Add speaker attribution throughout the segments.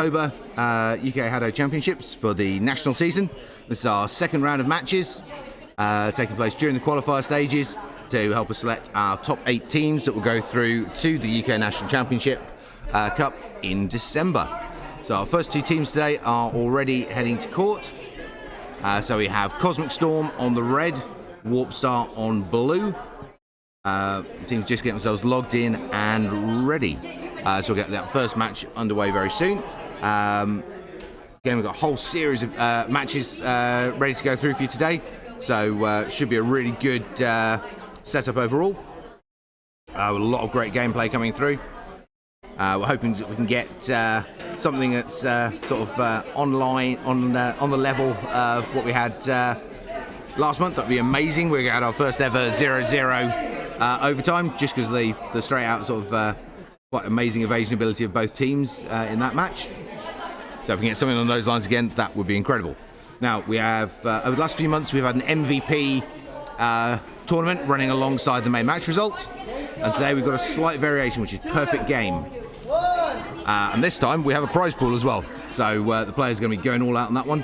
Speaker 1: October UK HADO Championships for the national season. This is our second round of matches taking place during the qualifier stages to help us select our top 8 teams that will go through to the UK National Championship Cup in December. So our first 2 teams today are already heading to court. So we have Cosmic Storm on the red, Warp Star on blue. The teams just getting themselves logged in and ready. So we'll get that first match underway very soon. Again, we've got a whole series of matches ready to go through for you today. So should be a really good setup overall. With a lot of great gameplay coming through. We're hoping that we can get something that's sort of online on the level of what we had last month. That'd be amazing. We had our first ever 0-0 overtime, just because of the straight out sort of quite amazing evasion ability of both teams in that match. So if we can get something on those lines again, that would be incredible. Now we have over the last few months we've had an MVP tournament running alongside the main match result, and today we've got a slight variation, which is perfect game. And this time we have a prize pool as well, so the players are going to be going all out on that one.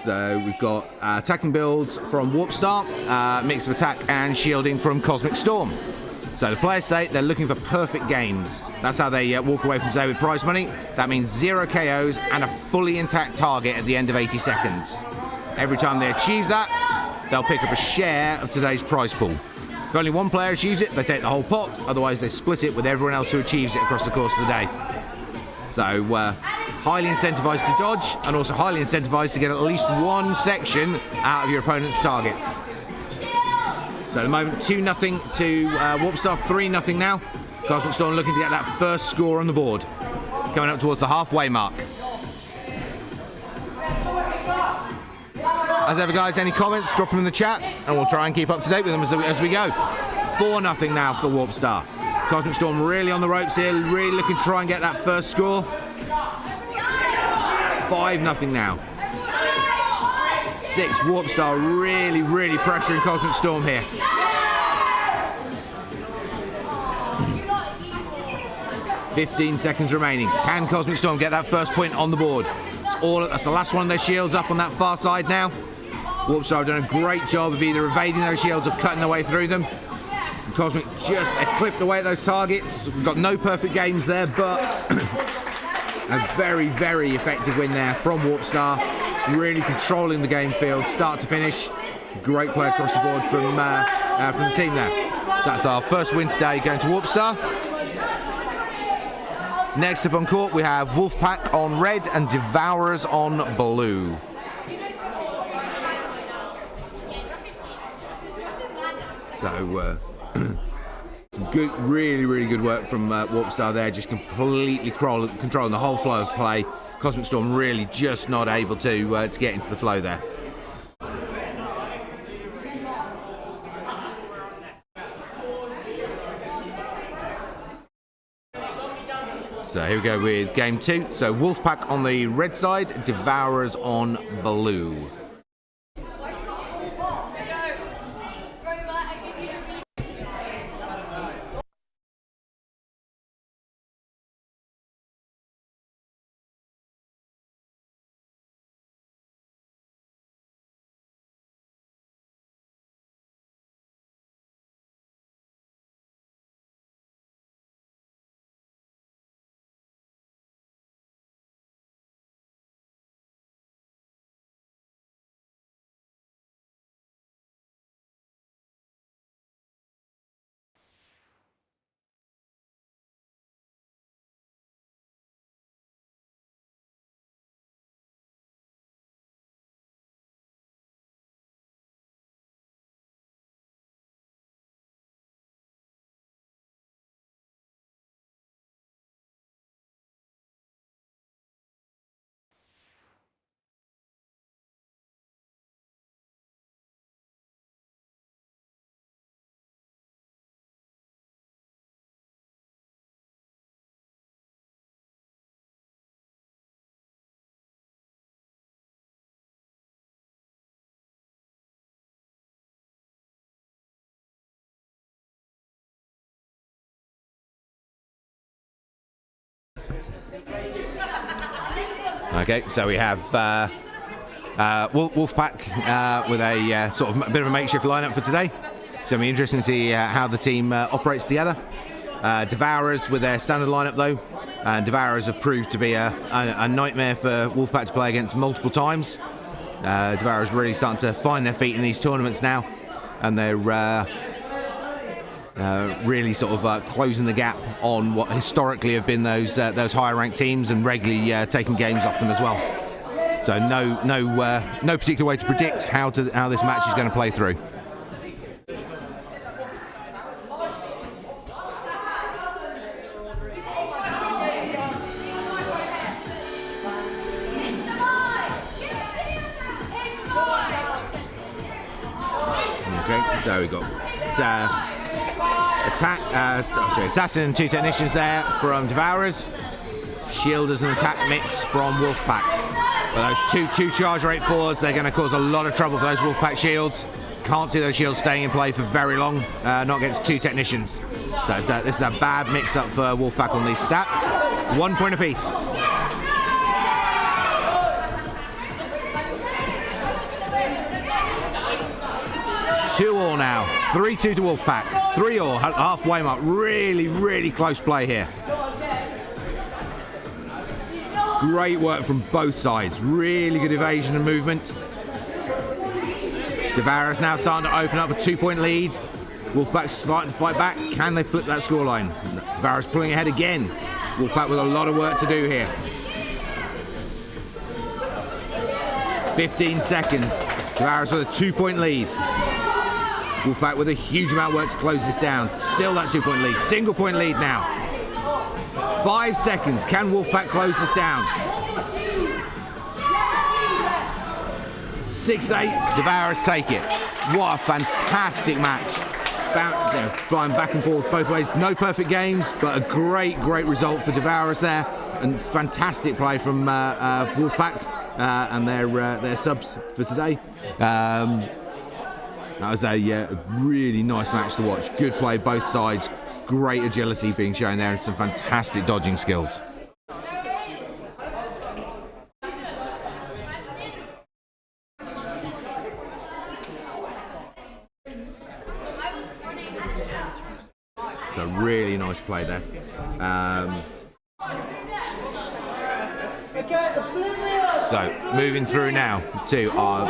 Speaker 1: So we've got attacking builds from Warp Star, mix of attack and shielding from Cosmic Storm. So the players say they're looking for perfect games. That's how they walk away from today with prize money. That means 0 KOs and a fully intact target at the end of 80 seconds. Every time they achieve that, they'll pick up a share of today's prize pool. If only one player achieves it, they take the whole pot. Otherwise, they split it with everyone else who achieves it across the course of the day. So highly incentivized to dodge, and also highly incentivized to get at least one section out of your opponent's targets. So at the moment, 2-0 to Warp Star, 3-0 now. Cosmic Storm looking to get that first score on the board. Coming up towards the halfway mark. As ever, guys, any comments, drop them in the chat, and we'll try and keep up to date with them as we go. 4-0 now for Warp Star. Cosmic Storm really on the ropes here, really looking to try and get that first score. 5-0 now. 6, Warp Star really pressuring Cosmic Storm here. 15 seconds remaining. Can Cosmic Storm get that first point on the board? That's the last one of their shields up on that far side now. Warp Star have done a great job of either evading those shields or cutting their way through them. And Cosmic just clipped away at those targets. We've got no perfect games there, but a very effective win there from Warp Star. Really controlling the game field, start to finish. Great play across the board from the team there. So that's our first win today, going to Warp Star. Next up on court, we have Wolfpack on red and Devourers on blue. So good, really good work from Warp Star there, just completely controlling the whole flow of play. Cosmic Storm really just not able to get into the flow there. So here we go with game 2. So Wolfpack on the red side, Devourers on blue. Okay, so we have Wolfpack with a sort of a bit of a makeshift lineup for today. So it'll be interesting to see how the team operates together. Devourers with their standard lineup though. And Devourers have proved to be a nightmare for Wolfpack to play against multiple times. Devourers really starting to find their feet in these tournaments now, and they're really sort of closing the gap on what historically have been those higher ranked teams, and regularly taking games off them as well. So no particular way to predict how this match is going to play through. Okay, so we got Assassin and 2 Technicians there from Devourers. Shielders and attack mix from Wolfpack. But those two charge rate 4s, they're going to cause a lot of trouble for those Wolfpack shields. Can't see those shields staying in play for very long, not against 2 Technicians. So this is a bad mix-up for Wolfpack on these stats. 1 point apiece. Two all now. 3-2 to Wolfpack. 3 all, halfway mark. Really close play here. Great work from both sides. Really good evasion and movement. Devourers now starting to open up a 2-point lead. Wolfpack starting to fight back. Can they flip that scoreline? Devourers pulling ahead again. Wolfpack with a lot of work to do here. 15 seconds. Devourers with a 2-point lead. Wolfpack with a huge amount of work to close this down. Still that 2-point lead. Single point lead now. 5 seconds. Can Wolfpack close this down? 6-8. Devourers take it. What a fantastic match. Flying back and forth both ways. No perfect games, but a great result for Devourers there. And fantastic play from Wolfpack and their subs for today. That was a really nice match to watch. Good play both sides. Great agility being shown there, and some fantastic dodging skills. So really nice play there. So moving through now to our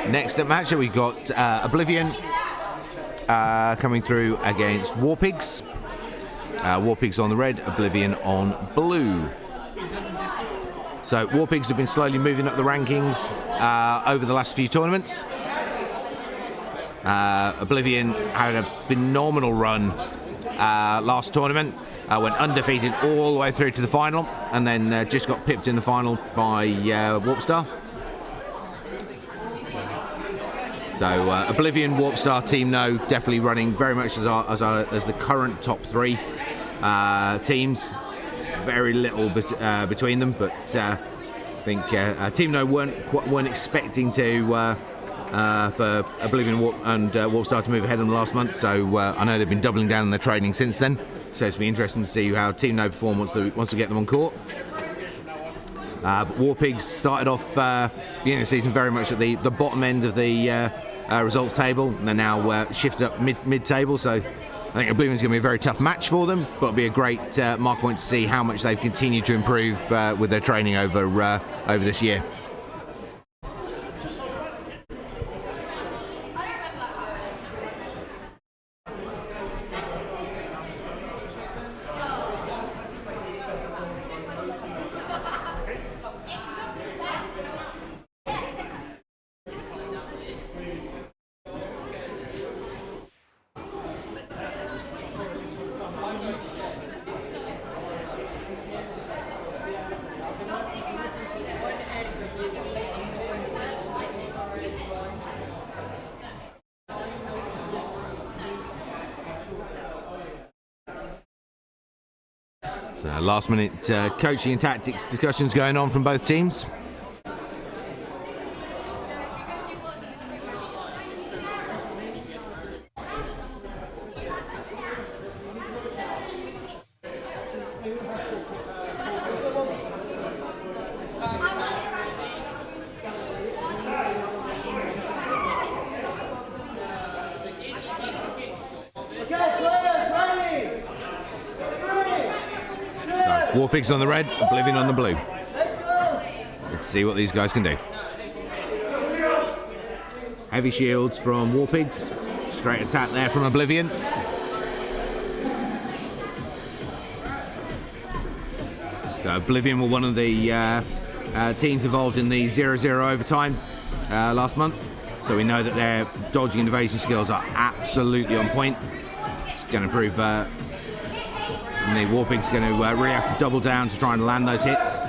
Speaker 1: next match, we've got Oblivion coming through against Warpigs. Warpigs on the red, Oblivion on blue. So Warpigs have been slowly moving up the rankings over the last few tournaments. Oblivion had a phenomenal run last tournament. Went undefeated all the way through to the final, and then just got pipped in the final by Warpstar. So Oblivion, Warpstar, Team No definitely running very much as the current top 3 teams. Very little between them, but I think Team No weren't expecting to for Oblivion and Warpstar to move ahead in the last month. So I know they've been doubling down on their training since then. So it's been interesting to see how Team No perform once we get them on court. But Warpigs started off the beginning of the season very much at the bottom end of the results table, and they're now shifted up mid-table. So I think Oblivion's going to be a very tough match for them, but it'll be a great mark point to see how much they've continued to improve with their training over this year. Last minute coaching and tactics discussions going on from both teams. War Pigs on the red, Oblivion on the blue. Let's see what these guys can do. Heavy shields from War Pigs. Straight attack there from Oblivion. So Oblivion were one of the teams involved in the 0-0 overtime last month. So we know that their dodging and evasion skills are absolutely on point. It's going to prove the War Pigs are going to really have to double down to try and land those hits.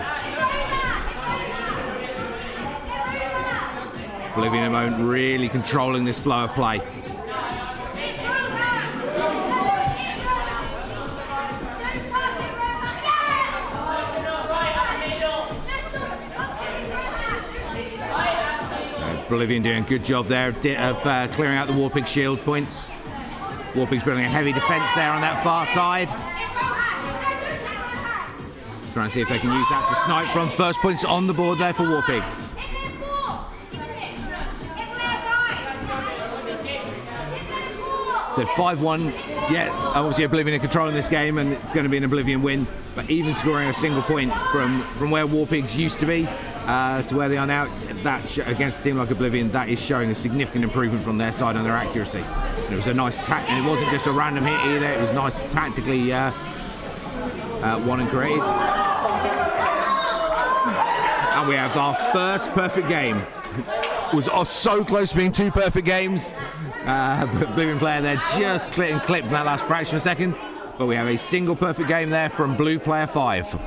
Speaker 1: Oblivion at the moment really controlling this flow of play. Oblivion doing a good job there of clearing out the War Pig shield points. War Pig's building a heavy defense there on that far side. Trying to see if they can use that to snipe from. First points on the board there for War Pigs. So 5-1, yeah, obviously Oblivion are controlling this game and it's going to be an Oblivion win, but even scoring a single point from where War Pigs used to be to where they are now, that against a team like Oblivion, that is showing a significant improvement from their side on their accuracy. And it was a nice attack, and it wasn't just a random hit either, it was nice tactically won and created. And we have our first perfect game. It was so close to being 2 perfect games. Oblivion player there just clipped in that last fraction of a second, but we have a single perfect game there from blue player 5.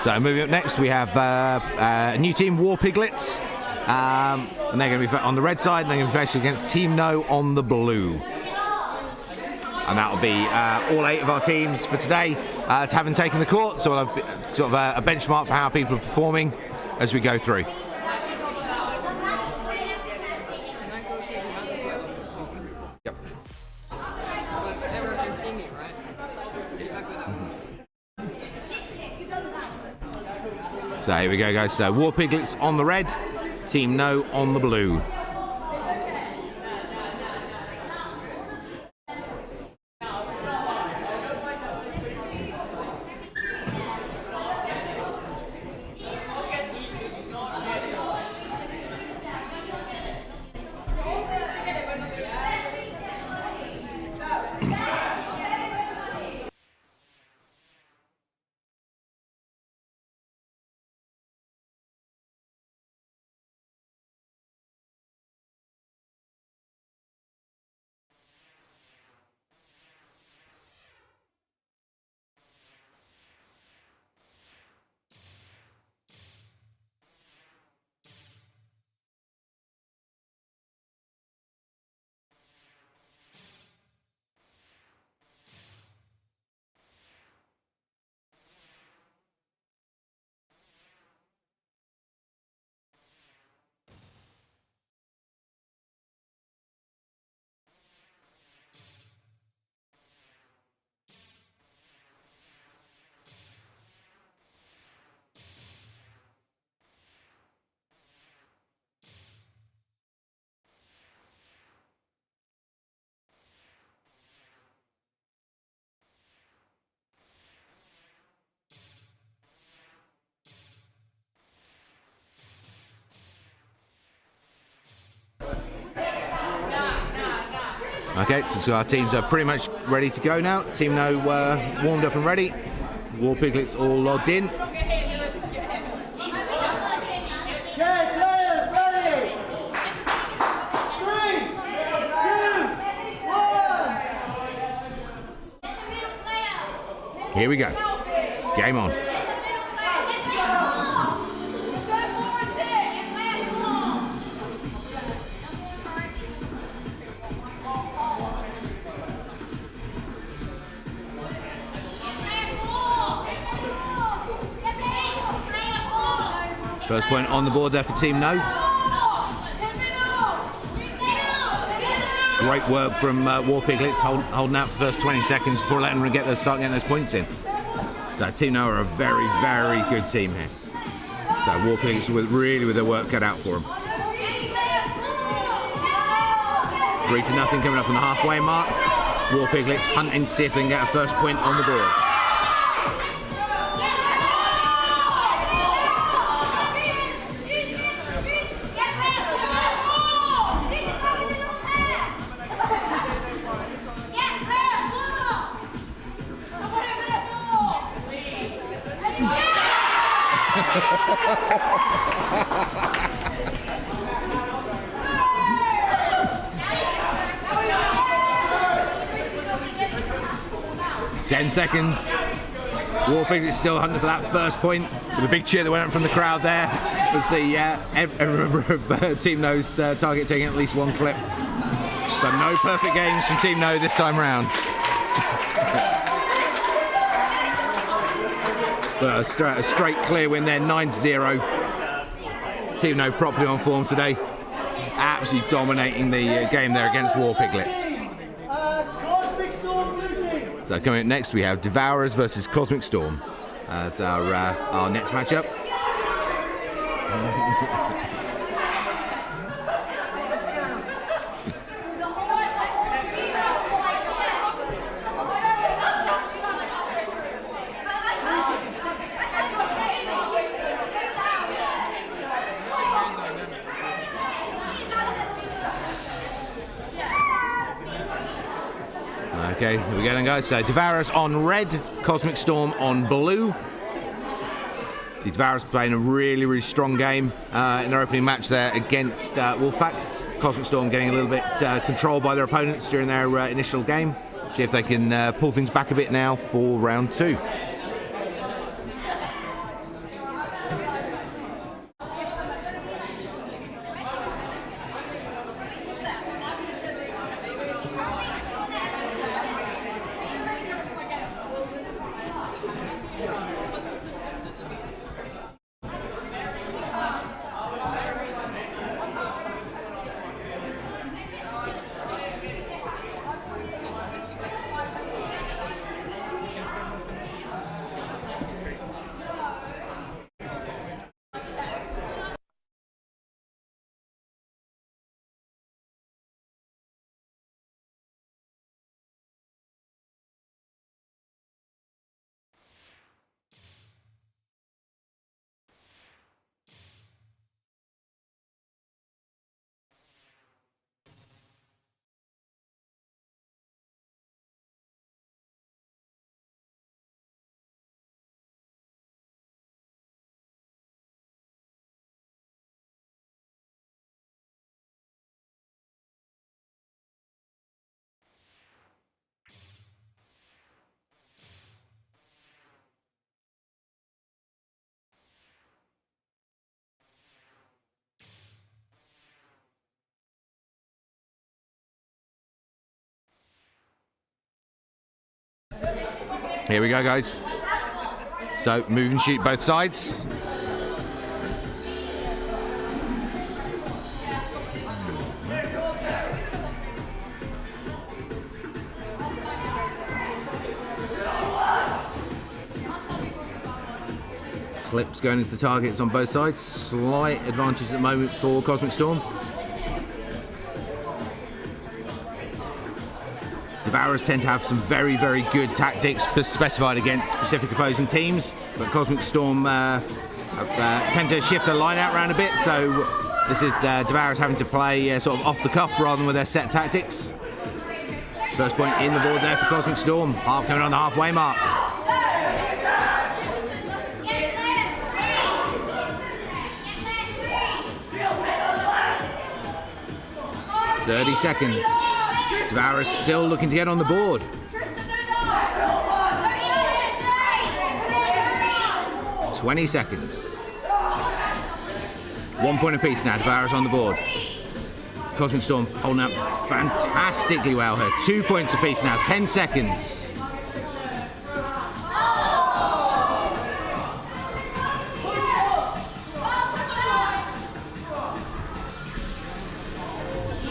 Speaker 1: So moving up next, we have a new team, War Piglets, and they're going to be on the red side, and they're going to be facing against Team No on the blue. And that will be all 8 of our teams for today, having taken the court, so we'll have sort of a benchmark for how people are performing as we go through. Yep.
Speaker 2: Everyone can see me, right?
Speaker 1: So here we go, guys. So War Piglets on the red, Team No on the blue. Okay, so our teams are pretty much ready to go now. Team No warmed up and ready. War Piglets all logged in. Here we go. Game on. First point on the board there for Team No. Great work from War Piglets, holding out for the first 20 seconds before letting them start getting those points in. So Team No are a very, very good team here. So War Piglets really with their work cut out for them. 3-0 coming up on the halfway mark. War Piglets hunting to see if they can get a first point on the board. Ten seconds. War Piglets still hunting for that first point. With a big cheer that went up from the crowd there was the every member of Team No's target taking at least one clip. So no perfect games from Team No this time round. But a straight clear win there, 9-0. Team No properly on form today. Absolutely dominating the game there against War Piglets. So coming up next, we have Devourers versus Cosmic Storm as our next matchup. Okay, here we go then, guys. So Devourers on red, Cosmic Storm on blue. The Devourers playing a really, really strong game in their opening match there against Wolfpack. Cosmic Storm getting a little bit controlled by their opponents during their initial game. See if they can pull things back a bit now for round two. Here we go, guys. So move and shoot both sides. Clips going into the targets on both sides. Slight advantage at the moment for Cosmic Storm. Devourers tend to have some very, very good tactics specified against specific opposing teams, but Cosmic Storm tend to shift their line out around a bit, so this is Devourers having to play sort of off the cuff rather than with their set tactics. First point in the board there for Cosmic Storm, half coming on the halfway mark. "30 seconds. Devourers still looking to get on the board. "20 seconds. 1 point apiece now, Devourers on the board. Cosmic Storm holding up fantastically well here. 2 points apiece now, 10 seconds.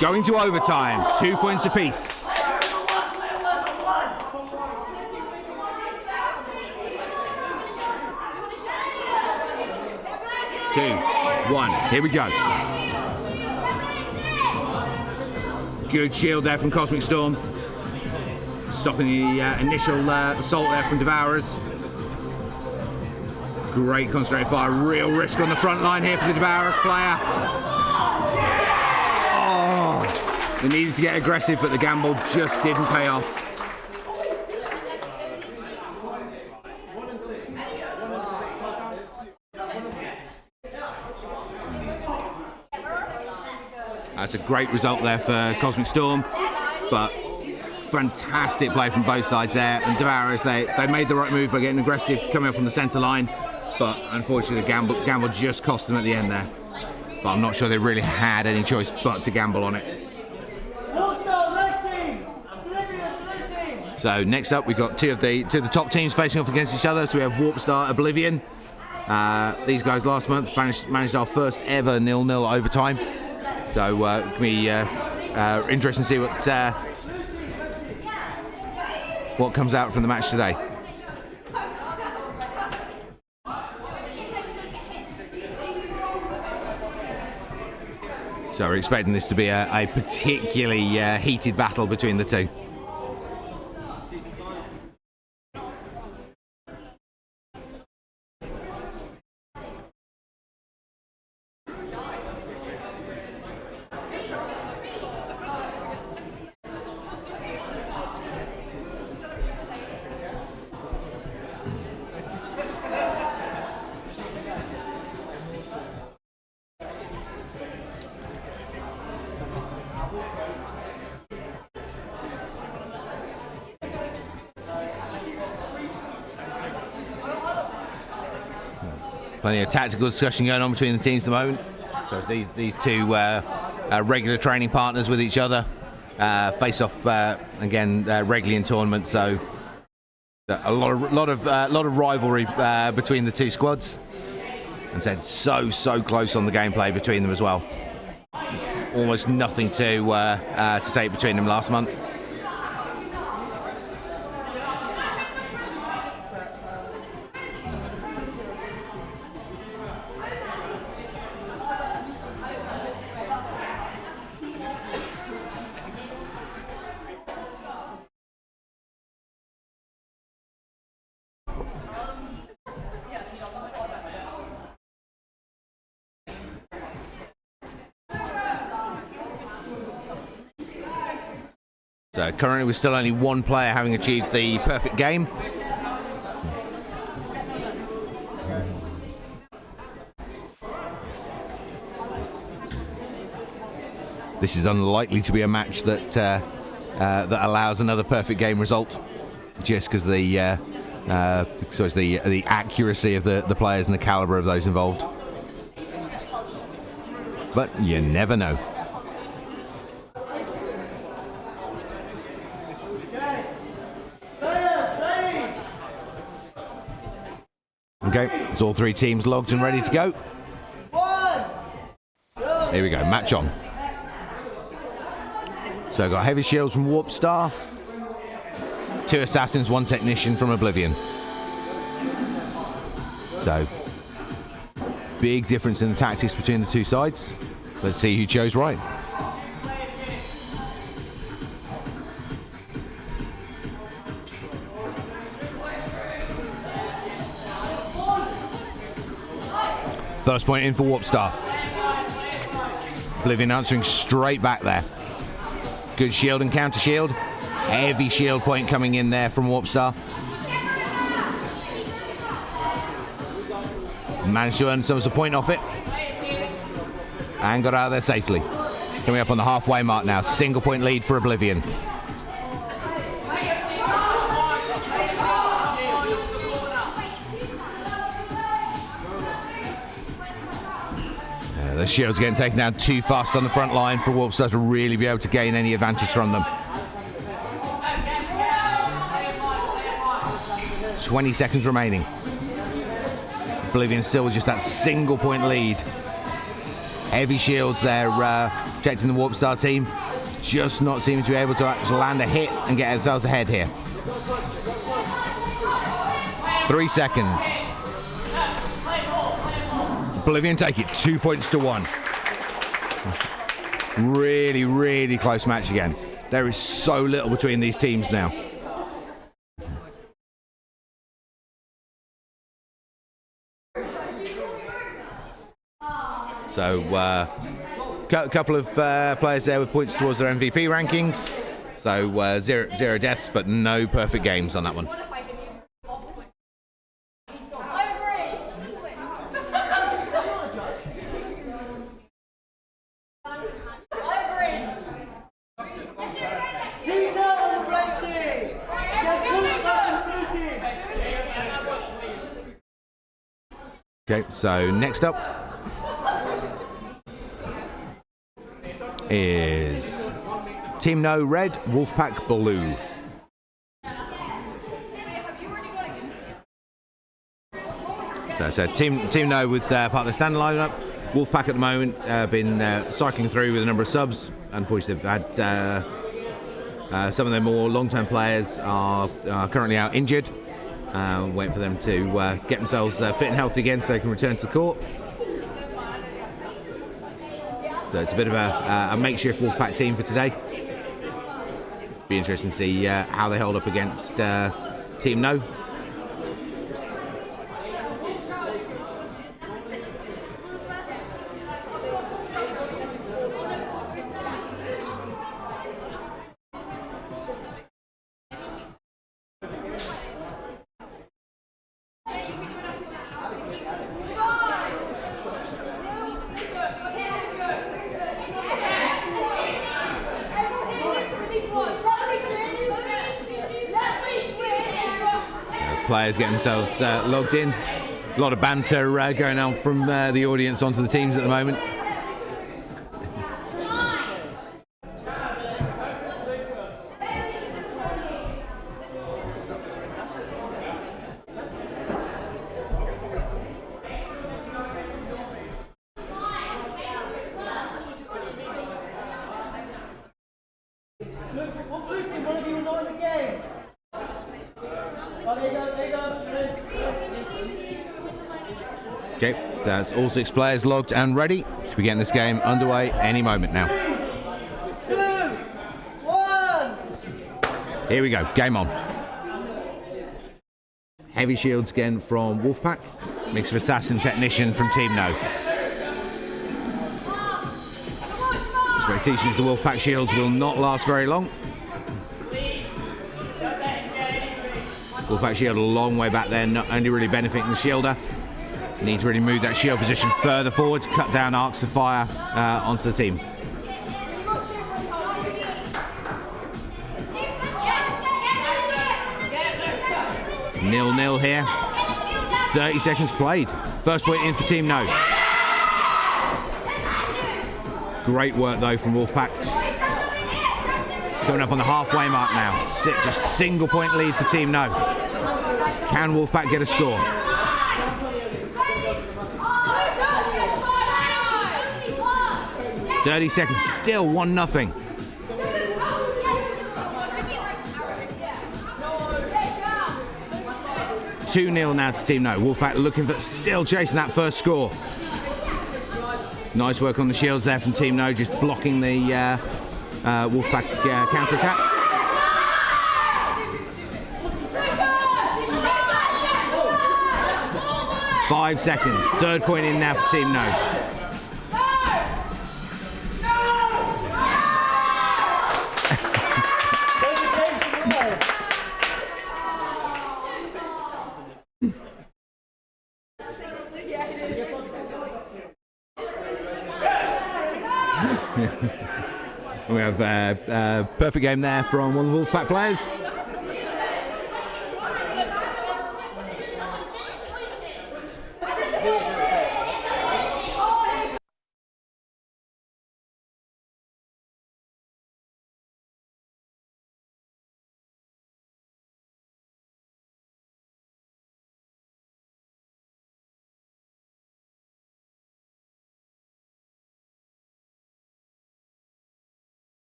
Speaker 1: Going to overtime, 2 points apiece. Two, one, here we go. Good shield there from Cosmic Storm. Stopping the initial assault there from Devourers. Great concentrated fire, real risk on the front line here for the Devourers player. Oh, they needed to get aggressive, but the gamble just didn't pay off. That's a great result there for Cosmic Storm, but fantastic play from both sides there. And Devourers, they made the right move by getting aggressive, coming up on the centre line, but unfortunately the gamble just cost them at the end there. But I'm not sure they really had any choice but to gamble on it. So next up, we've got two of the top teams facing off against each other. So we have Warpstar, Oblivion. These guys last month managed our first ever 0-0 overtime. So it can be interesting to see what comes out from the match today. So we're expecting this to be a particularly heated battle between the two. Plenty of tactical discussion going on between the teams at the moment. So it's these two regular training partners with each other, face off again regularly in tournaments. So a lot of rivalry between the two squads, and said so close on the gameplay between them as well. Almost nothing to take between them last month. So currently we're still only one player having achieved the perfect game. This is unlikely to be a match that that allows another perfect game result, just because the accuracy of the players and the caliber of those involved. But you never know. Okay, it's all three teams logged and ready to go. Here we go, match on. So I've got heavy shields from Warpstar, 2 assassins, 1 technician from Oblivion. So big difference in the tactics between the two sides. Let's see who chose right. First point in for Warpstar. Oblivion answering straight back there. Good shield and counter shield. Heavy shield point coming in there from Warpstar. Managed to earn some of the point off it. And got out of there safely. Coming up on the halfway mark now. Single point lead for Oblivion. The shield's getting taken down too fast on the front line for Warpstar to really be able to gain any advantage from them. 20 seconds remaining. Oblivion still with just that single point lead. Heavy shields there Protecting the Warp Star team, just not seeming to be able to actually land a hit and get themselves ahead here. 3 seconds. Oblivion take it 2 points to 1. Really, really close match again. There is so little between these teams now. So, a couple of players there with points towards their MVP rankings. So, zero deaths, but no perfect games on that one. Okay, so next up is Team No Red, Wolfpack Blue. So Team No with part of the standard lineup. Wolfpack at the moment been cycling through with a number of subs. Unfortunately, they've had some of their more long-term players are currently out injured. Waiting for them to get themselves fit and healthy again so they can return to the court. So it's a bit of a makeshift Wolfpack team for today. Be interesting to see how they hold up against Team No. Players getting themselves logged in. A lot of banter going on from the audience onto the teams at the moment. Okay, so that's all 6 players logged and ready. Should be getting this game underway any moment now.
Speaker 2: 2, 1.
Speaker 1: Here we go, game on. Heavy shields again from Wolfpack. Mix of assassin technician from Team No. Expectations the Wolfpack shields will not last very long. Wolfpack shield a long way back there, not only really benefiting the shielder. Need to really move that shield position further forward to cut down arcs of fire onto the team. Nil-nil here. 30 seconds played. First point in for Team No. Great work though from Wolfpack. Coming up on the halfway mark now. Just single point lead for Team No. Can Wolfpack get a score? 30 seconds, still 1-0. Two-0 now to Team No. Wolfpack looking for, still chasing that first score. Nice work on the shields there from Team No, just blocking the Wolfpack counter-attacks. Five seconds, third point in now for Team No. We have a perfect game there from one of the Wolfpack players.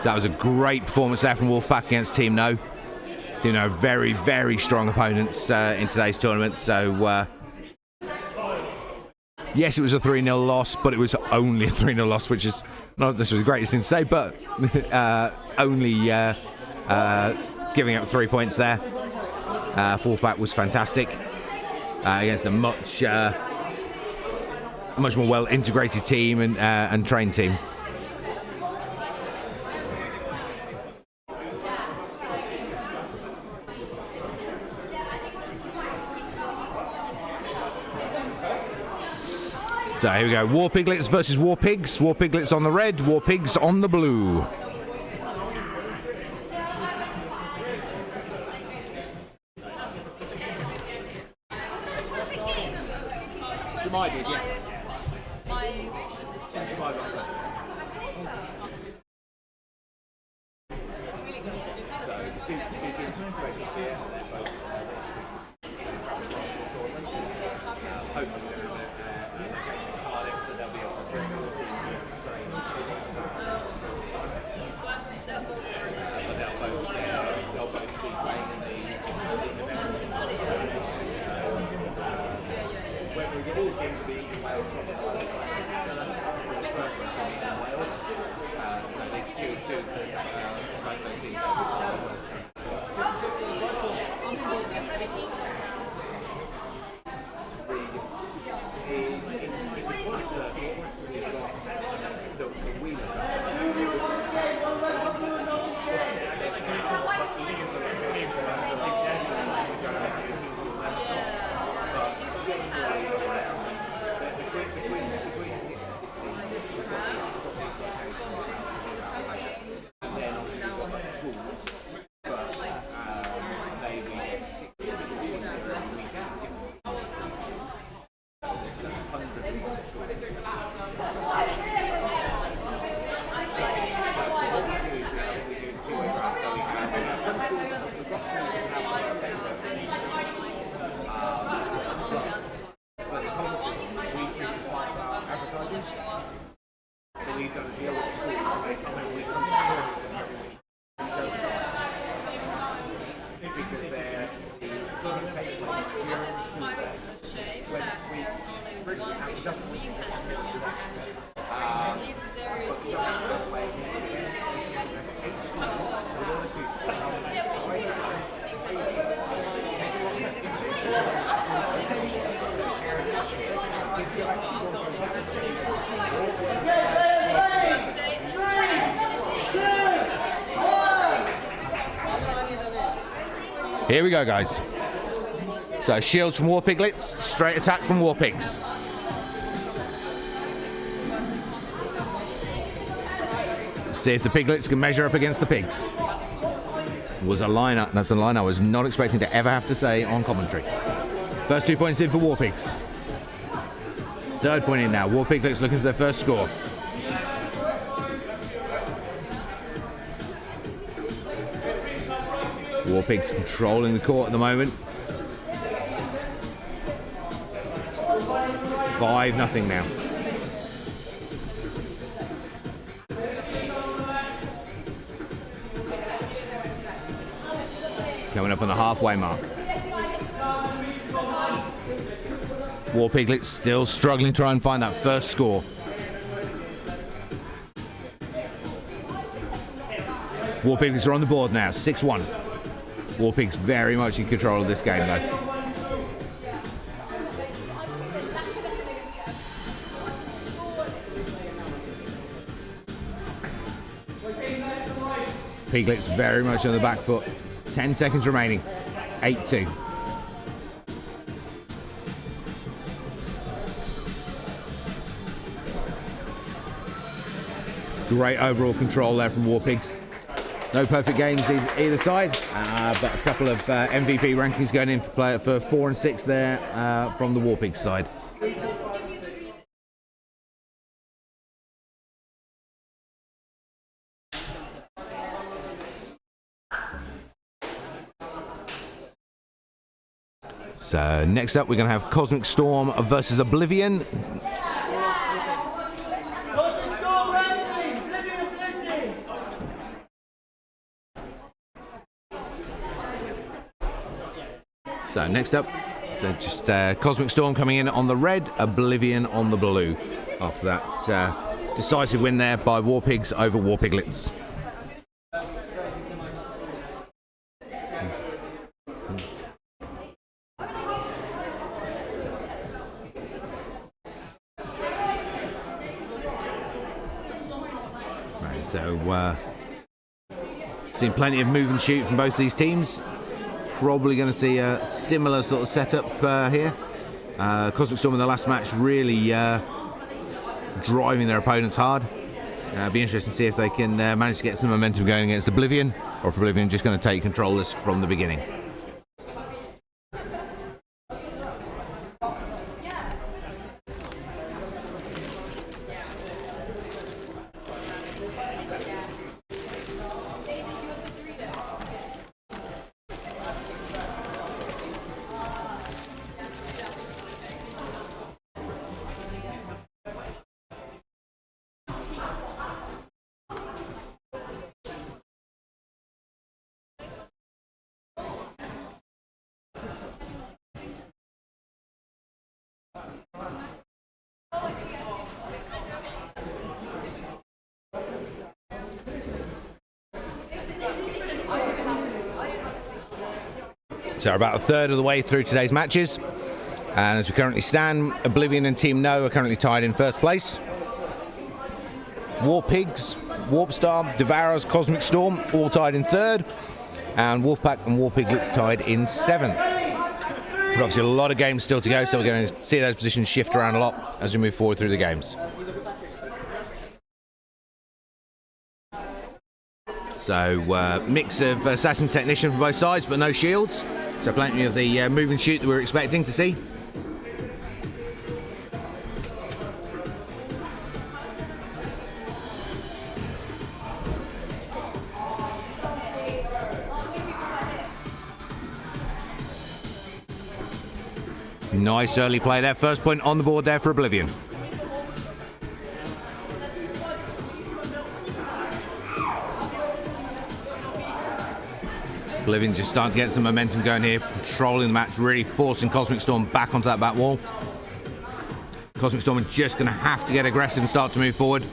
Speaker 1: So that was a great performance there from Wolfpack against Team No. Team No, very, very strong opponents in today's tournament. So, yes, it was a 3-0 loss, but it was only a 3-0 loss, which is not necessarily the greatest thing to say, but only giving up 3 points there. Wolfpack was fantastic against a much more well-integrated team and trained team. So here we go, War Piglets versus War Pigs. War Piglets on the red, War Pigs on the blue.
Speaker 2: Divided, yeah.
Speaker 1: Here we go, guys. So shields from War Piglets, straight attack from War Pigs. See if the Piglets can measure up against the Pigs. Was a line up. That's a line I was not expecting to ever have to say on commentary. First 2 points in for War Pigs. Third point in now. War Piglets looking for their first score. War Pigs controlling the court at the moment. 5-0 now. Coming up on the halfway mark. War Piglets still struggling to try and find that first score. War Piglets are on the board now, 6-1. War Pigs very much in control of this game though. Piglets very much on the back foot. 10 seconds remaining. 8-2. Great overall control there from War Pigs. No perfect games either side, but a couple of MVP rankings going in for 4 and 6 there from the War Pigs side. So next up we're going to have Cosmic Storm versus Oblivion. So next up, so just Cosmic Storm coming in on the red, Oblivion on the blue. After that decisive win there by War Pigs over War Piglets. Right, so seen plenty of move and shoot from both these teams. Probably going to see a similar sort of setup here. Cosmic Storm in the last match really driving their opponents hard. It'll be interesting to see if they can manage to get some momentum going against Oblivion, or if Oblivion just going to take control of this from the beginning. So about a third of the way through today's matches, and as we currently stand, Oblivion and Team No are currently tied in first place. War Pigs, Warpstar, Devourers, Cosmic Storm all tied in third, and Wolfpack and War Piglets tied in seventh. But obviously a lot of games still to go, so we're going to see those positions shift around a lot as we move forward through the games. So mix of assassin technician for both sides, but no shields. So plenty of the move and shoot that we were expecting to see. Nice early play there. First point on the board there for Oblivion. Oblivion just starting to get some momentum going here, controlling the match, really forcing Cosmic Storm back onto that back wall. Cosmic Storm are just going to have to get aggressive and start to move forward.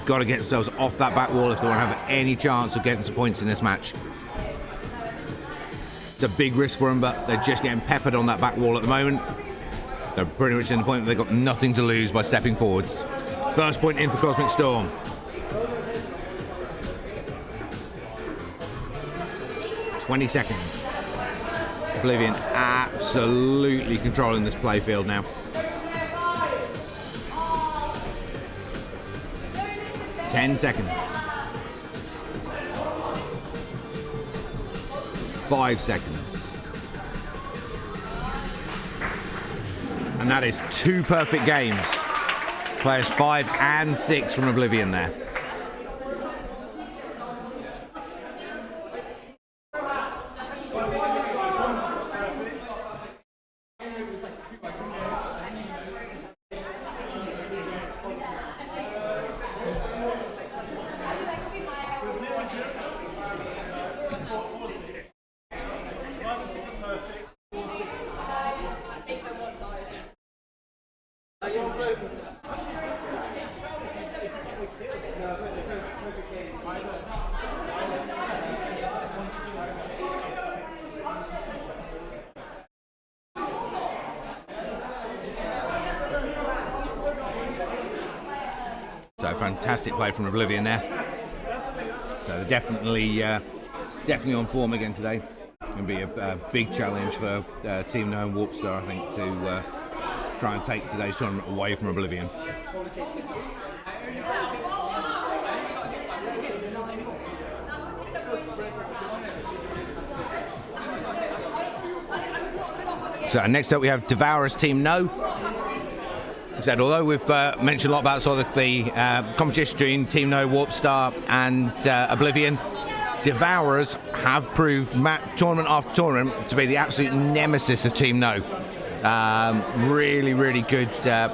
Speaker 1: Got to get themselves off that back wall if they want to have any chance of getting some points in this match. It's a big risk for them, but they're just getting peppered on that back wall at the moment. They're pretty much in the point that they've got nothing to lose by stepping forwards. First point in for Cosmic Storm. 20 seconds. Oblivion absolutely controlling this playfield now. 10 seconds. 5 seconds. And that is 2 perfect games. Players 5 and 6 from Oblivion there. So fantastic play from Oblivion there. So they're definitely on form again today. Going to be a big challenge for Team No and Warpstar, I think, to try and take today's tournament away from Oblivion. So next up we have Devourers Team No. Said, although we've mentioned a lot about sort of the competition between Team No, Warpstar and Oblivion, Devourers have proved tournament after tournament to be the absolute nemesis of Team No. Really, really good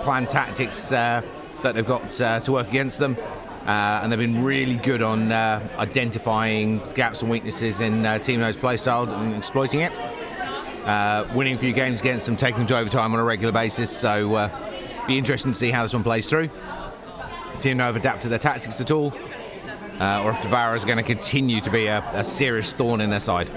Speaker 1: planned tactics that they've got to work against them, and they've been really good on identifying gaps and weaknesses in Team No's playstyle and exploiting it. winning a few games against them, taking them to overtime on a regular basis. So be interesting to see how this one plays through. Team No have adapted their tactics at all, or if Devour is going to continue to be a serious thorn in their side.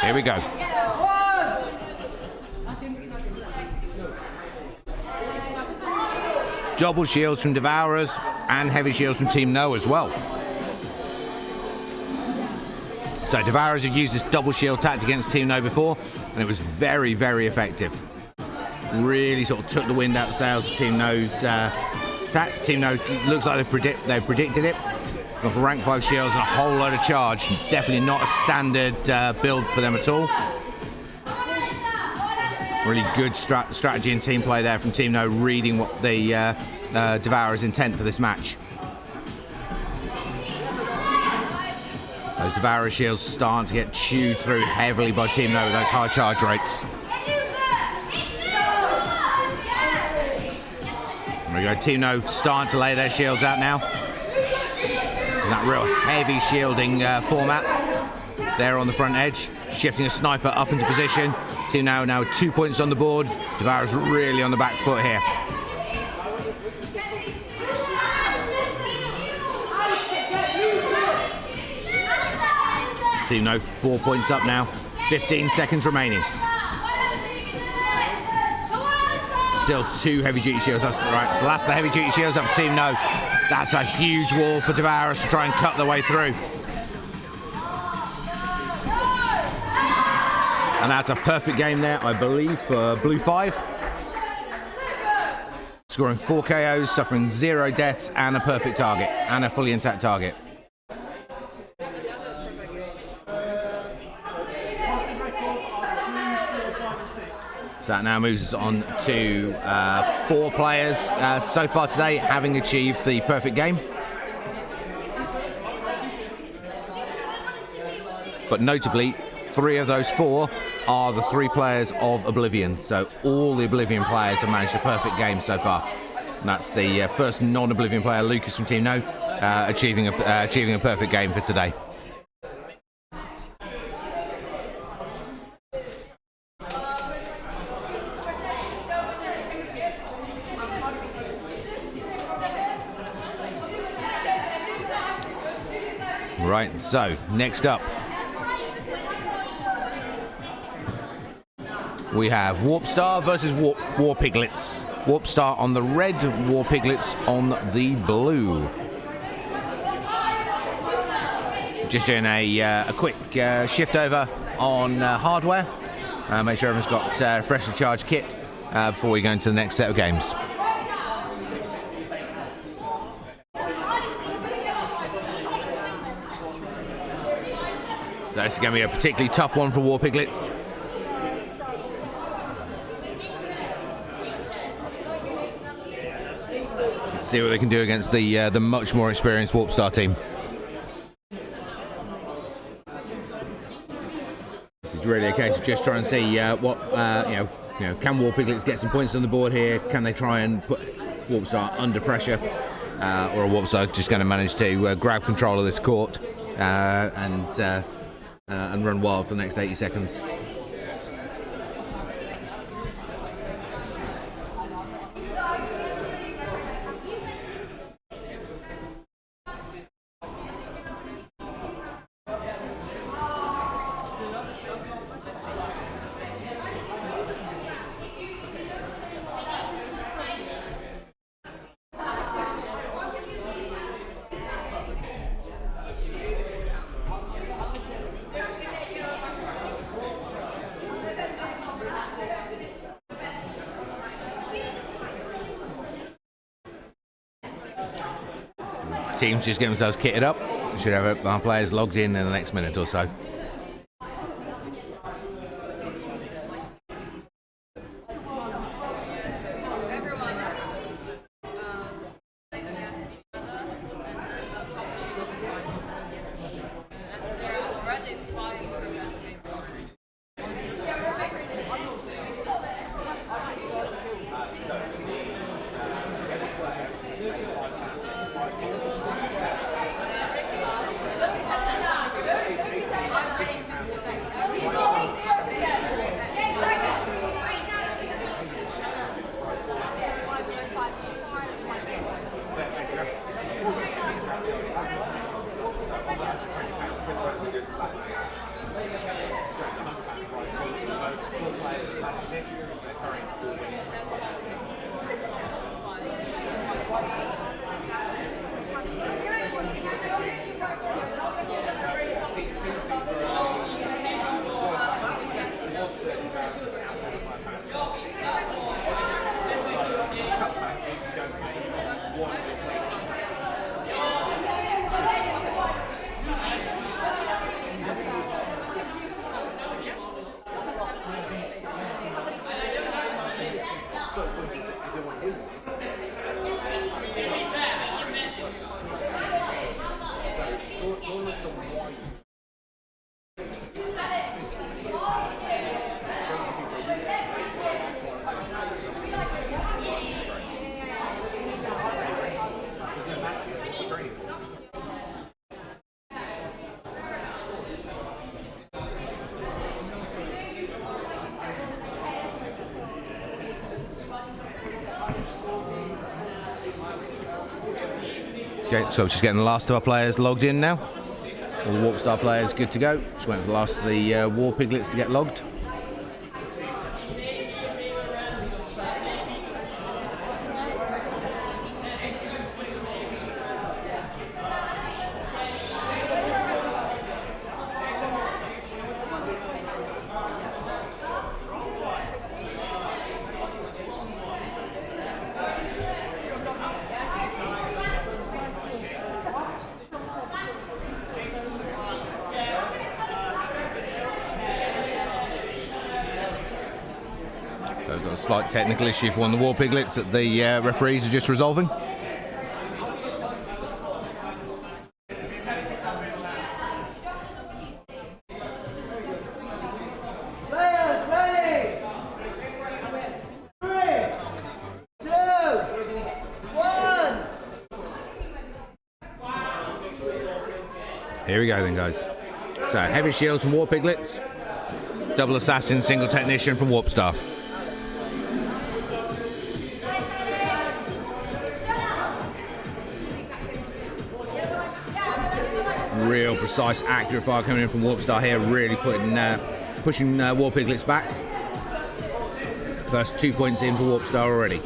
Speaker 1: Here we go. Double shields from Devourers and heavy shields from Team No as well. So Devourers have used this double shield tactic against Team No before, and it was very, very effective. Really sort of took the wind out of the sails of Team No's attack. Team No looks like they predicted it. Gone for rank 5 shields and a whole load of charge. Definitely not a standard build for them at all. Really good strategy and team play there from Team No, reading what the Devourer's intent for this match. Those Devourer shields starting to get chewed through heavily by Team No with those high charge rates. There we go, Team No starting to lay their shields out now. That real heavy shielding format there on the front edge, shifting a sniper up into position. Team No now 2 points on the board. Devourer's really on the back foot here. Team No 4 points up now, 15 seconds remaining. Still 2 heavy duty shields, that's right. So that's the heavy duty shields up for Team No. That's a huge wall for Devourers to try and cut their way through. And that's a perfect game there, I believe, for Blue 5. Scoring 4 KOs, suffering 0 deaths, and a perfect target, and a fully intact target. So that now moves us on to 4 players so far today having achieved the perfect game. But notably, 3 of those 4 are the 3 players of Oblivion. So all the Oblivion players have managed a perfect game so far. And that's the first non-Oblivion player, Lucas from Team No, achieving a perfect game for today. Right, so next up we have Warpstar versus War Piglets. Warpstar on the red, War Piglets on the blue. Just doing a quick shift over on hardware. Make sure everyone's got a freshly charged kit before we go into the next set of games. So this is going to be a particularly tough one for War Piglets. Let's see what they can do against the much more experienced Warpstar team. This is really a case of just trying to see what can War Piglets get some points on the board here? Can they try and put Warpstar under pressure, or are Warpstar just going to manage to grab control of this court and run wild for the next 80 seconds. Teams just getting themselves kitted up. We should have our players logged in the next minute or so. Okay, so just getting the last of our players logged in now. All the Warp Star players good to go. Just waiting for the last of the War Piglets to get logged. So we've got a slight technical issue for one of the War Piglets that the referees are just resolving.
Speaker 3: Players ready? 3, 2, 1.
Speaker 1: Here we go then, guys. So heavy shields from War Piglets, double assassin, single technician from Warp Star. Real precise, accurate fire coming in from Warp Star here, really pushing War Piglets back. First 2 points in for Warp Star already.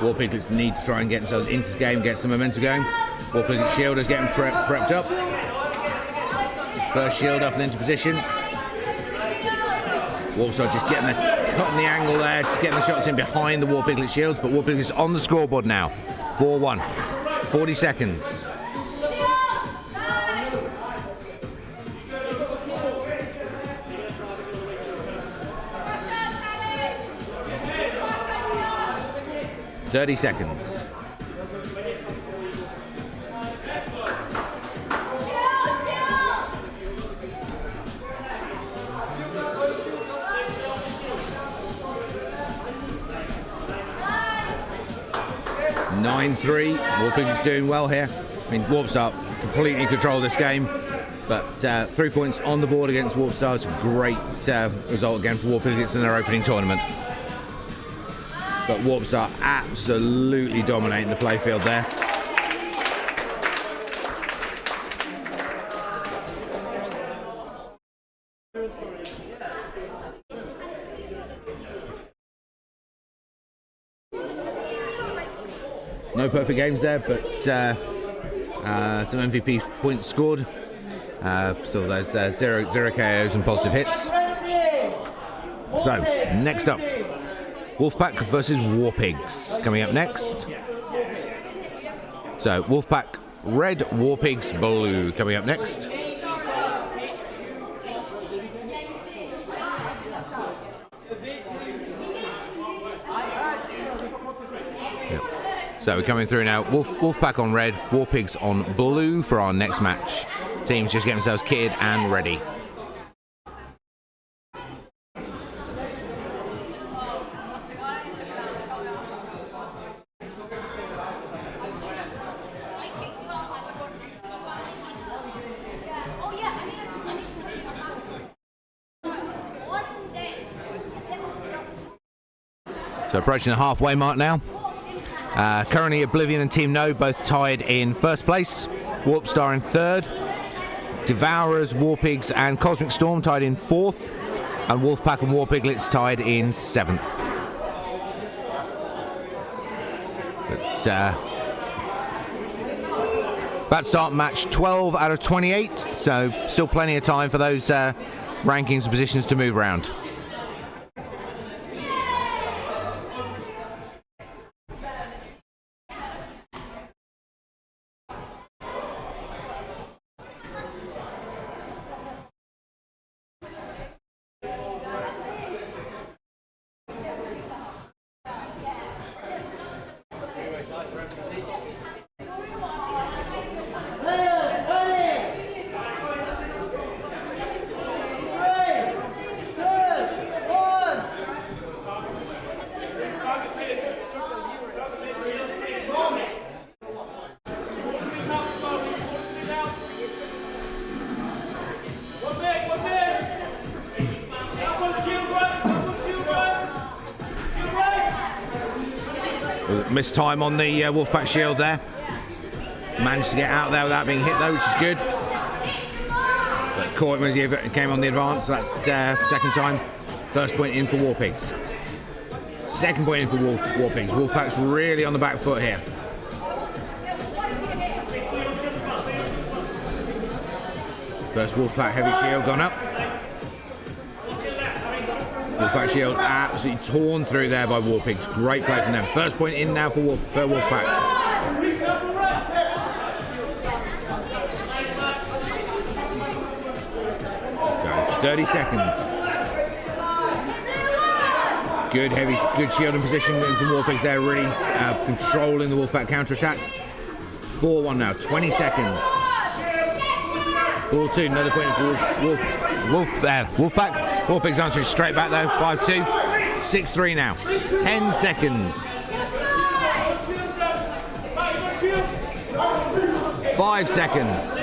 Speaker 1: War Piglets need to try and get themselves into this game, get some momentum going. War Piglet shielders getting prepped up. First shield up and into position. Warp Star just cutting the angle there, just getting the shots in behind the War Piglet shields, but War Piglets on the scoreboard now. 4-1. 40 seconds. .30 seconds. (9-3). War Piglets doing well here. I mean, Warp Star completely control this game, but 3 points on the board against Warp Star is a great result again for War Piglets in their opening tournament. But Warp Star absolutely dominating the playfield there. No perfect games there, but some MVP points scored. So there's zero KOs and positive hits. So next up, Wolfpack versus War Pigs coming up next. So Wolfpack red, War Pigs blue coming up next. So we're coming through now. Wolfpack on red, War Pigs on blue for our next match. Teams just get themselves kitted and ready. So approaching the halfway mark now. Currently Oblivion and Team No both tied in first place. Warp Star in third. Devourers, War Pigs and Cosmic Storm tied in fourth. And Wolfpack and War Piglets tied in seventh. But that start match 12 out of 28. So still plenty of time for those rankings and positions to move around. Missed time on the Wolfpack shield there. Managed to get out there without being hit though, which is good. But caught him as he came on the advance, so that's second time. First point in for War Pigs. Second point in for War Pigs. Wolfpack's really on the back foot here. First Wolfpack heavy shield gone up. Wolfpack shield absolutely torn through there by War Pigs. Great play from them. First point in now for Wolfpack. 30 seconds. Good shielding position from War Pigs there, really controlling the Wolfpack counter-attack. 4-1 now, 20 seconds. 4-2, another point for Wolfpack. War Pigs answering straight back though, 5-2. 6-3 now, 10 seconds. 5 seconds.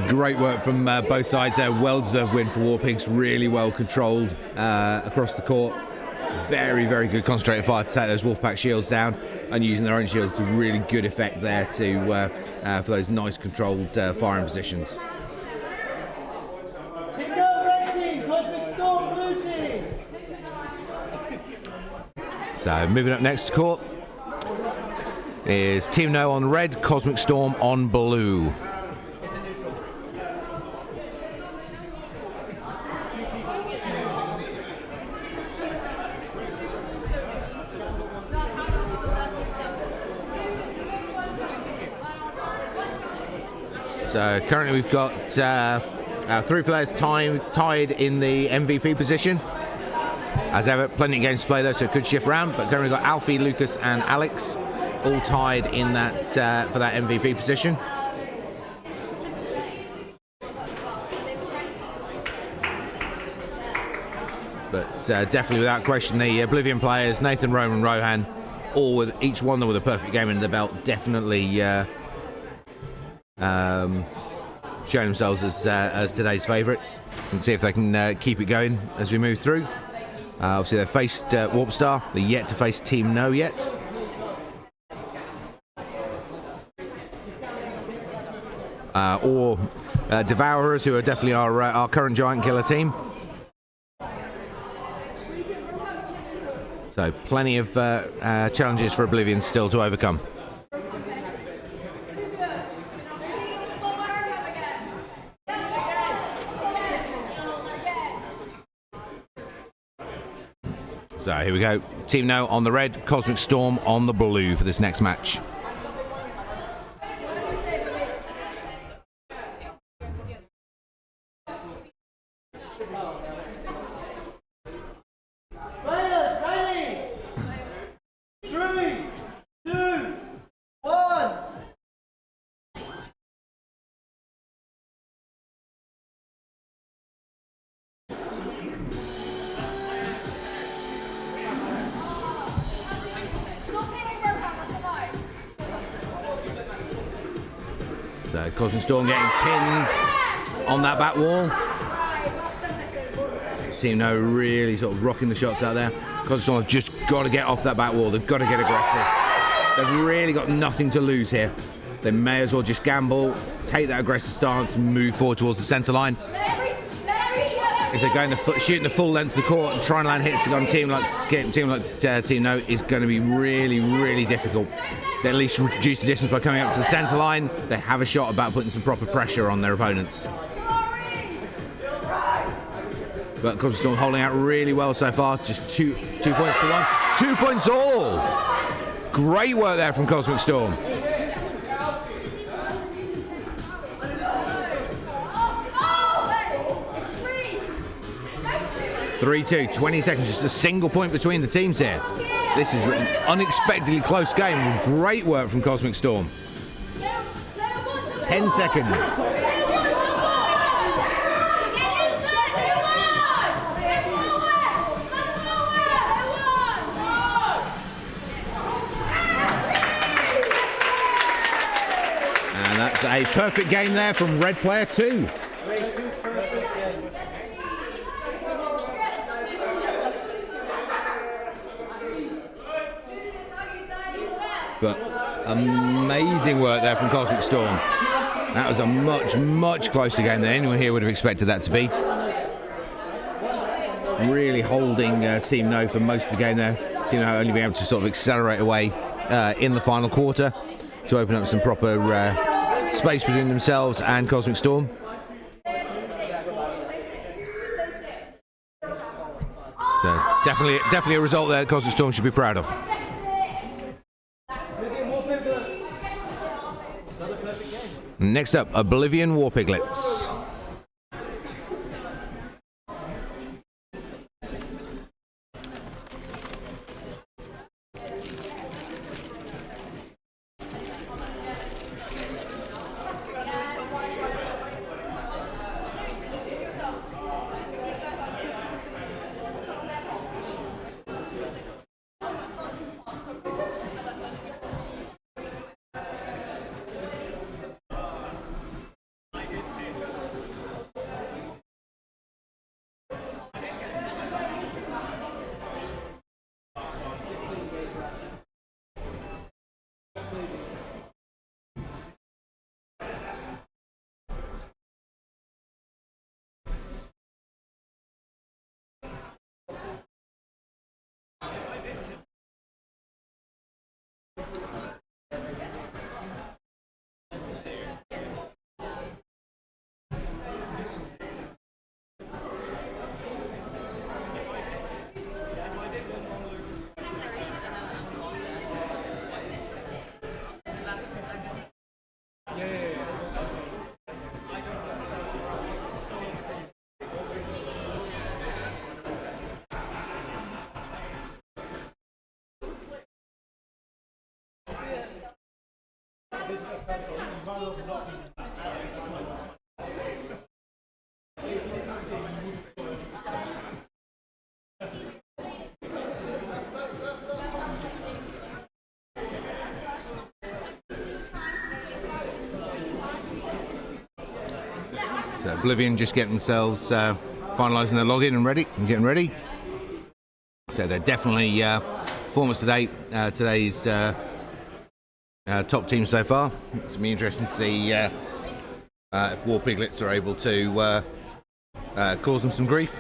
Speaker 1: Great work from both sides there. Well-deserved win for War Pigs. Really well controlled across the court. Very, very good concentrated fire to take those Wolfpack shields down, and using their own shields to really good effect there to for those nice controlled firing positions.
Speaker 3: Team No, red team. Cosmic Storm, blue team.
Speaker 1: So moving up next to court is Team No on red, Cosmic Storm on blue. So currently we've got our three players tied in the MVP position. As ever, plenty of games to play though, so it could shift around. But currently we've got Alfie, Lucas and Alex all tied in that for that MVP position. But definitely without question, the Oblivion players, Nathan, Roman, Rohan, all with each one with a perfect game under the belt, definitely showing themselves as today's favourites, and see if they can keep it going as we move through. Obviously they've faced Warp Star, they're yet to face Team No yet. Or Devourers, who are definitely our current Giant Killer team. So plenty of challenges for Oblivion still to overcome. So here we go. Team No on the red, Cosmic Storm on the blue for this next match.
Speaker 3: Players, ready? 3, 2, 1.
Speaker 1: So Cosmic Storm getting pinned on that back wall. Team No really sort of rocking the shots out there. Cosmic Storm have just got to get off that back wall. They've got to get aggressive. They've really got nothing to lose here. They may as well just gamble, take that aggressive stance, and move forward towards the centre line. If they're going shooting the full length of the court and trying to land hits on a team like Team No is going to be really, really difficult. They at least reduce the distance by coming up to the centre line. They have a shot about putting some proper pressure on their opponents. But Cosmic Storm holding out really well so far. Just two points to one. 2 points all. Great work there from Cosmic Storm. 3-2, 20 seconds, just a single point between the teams here. This is an unexpectedly close game. Great work from Cosmic Storm. 10 seconds. A perfect game there from red player 2. But amazing work there from Cosmic Storm. That was a much closer game than anyone here would have expected that to be. Really holding Team No for most of the game there. Team No only being able to sort of accelerate away in the final quarter to open up some proper space between themselves and Cosmic Storm. So definitely a result there that Cosmic Storm should be proud of. Next up, Oblivion War Piglets. So Oblivion just getting themselves finalising their login and getting ready. So they're definitely performance to date. Today's top team so far. It's going to be interesting to see if War Piglets are able to cause them some grief.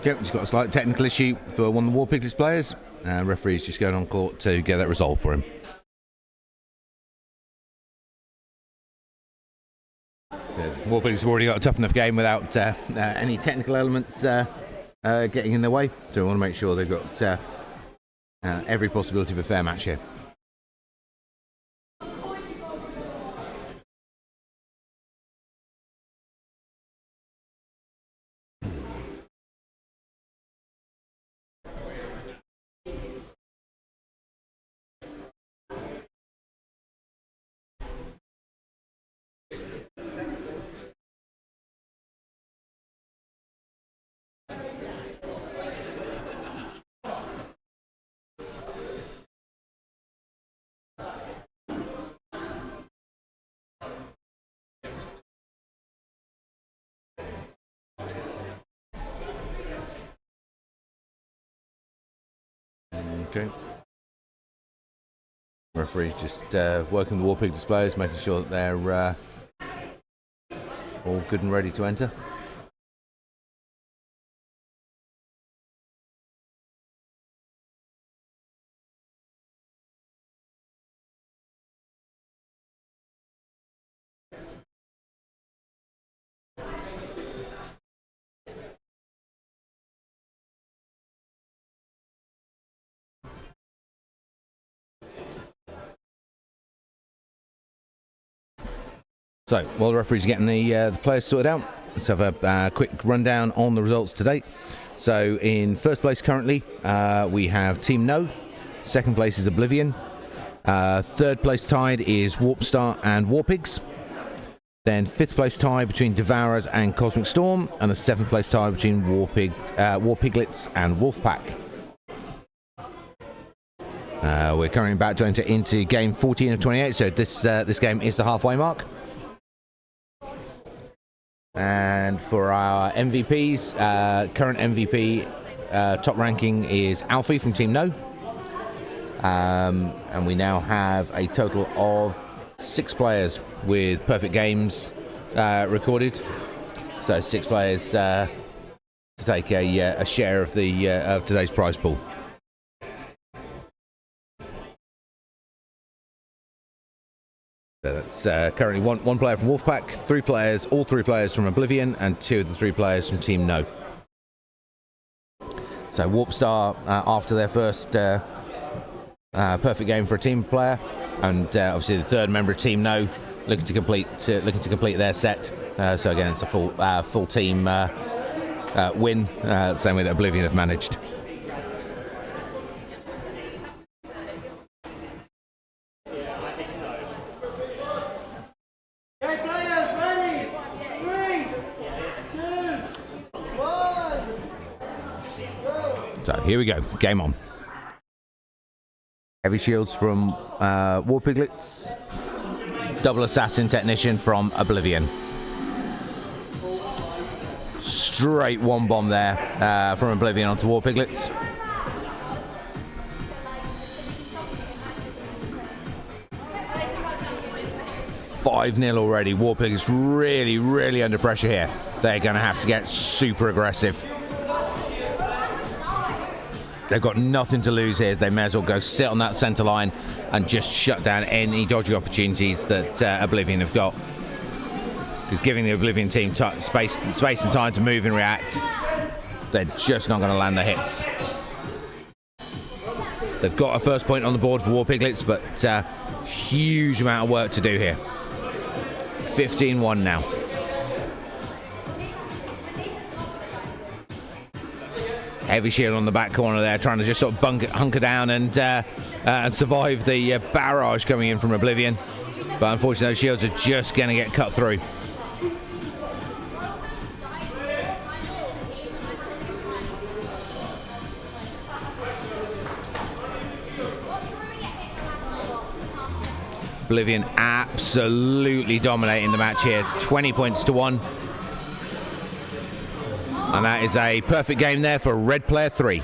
Speaker 1: Yep, just got a slight technical issue for one of the War Piglets players. Referee's just going on court to get that resolved for him. War Piglets have already got a tough enough game without any technical elements getting in their way, so we want to make sure they've got every possibility of a fair match here. Okay. Referee's just working the War Pig displays, making sure that they're all good and ready to enter. So, while the referees are getting the players sorted out, let's have a quick rundown on the results to date. So, in first place currently, we have Team No. Second place is Oblivion. Third place tied is Warpstar and Warpigs. Then fifth place tie between Devourers and Cosmic Storm, and the seventh place tie between Warpiglets and Wolfpack. We're currently about to enter into game 14 of 28, so this game is the halfway mark. And for our MVPs, current MVP top ranking is Alfie from Team No. And we now have a total of 6 players with perfect games recorded. So 6 players to take a share of the of today's prize pool. So that's currently one player from Wolfpack, all three players from Oblivion, and 2 of the 3 players from Team No. So Warpstar, after their first perfect game for a team player, and obviously the third member of Team No looking to complete their set. So again, it's a full team win, the same way that Oblivion have managed.
Speaker 3: Okay, players, ready? 3, 2, 1. Go.
Speaker 1: So here we go, game on. Heavy shields from Warpiglets. Double assassin technician from Oblivion. Straight one bomb there from Oblivion onto Warpiglets. $5-0 already. Warpigs really under pressure here. They're going to have to get super aggressive. They've got nothing to lose here. They may as well go sit on that centre line and just shut down any dodgy opportunities that Oblivion have got. Because giving the Oblivion team space and time to move and react, they're just not going to land the hits. They've got a first point on the board for Warpiglets, but huge amount of work to do here. 15-1 now. Heavy shield on the back corner there, trying to just sort of hunker down and survive the barrage coming in from Oblivion. But unfortunately, those shields are just going to get cut through. Oblivion absolutely dominating the match here, 20 points to 1. And that is a perfect game there for red player 3.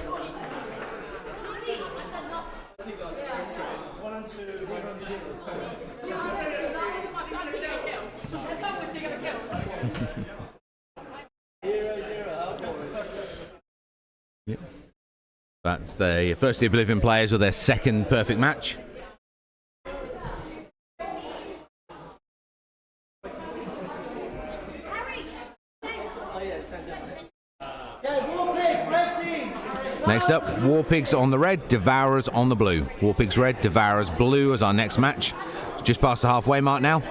Speaker 1: That's the first the Oblivion players with their second perfect match. Next up, Warpigs on the red, Devourers on the blue. Warpigs red, Devourers blue as our next match. Just past the halfway mark now.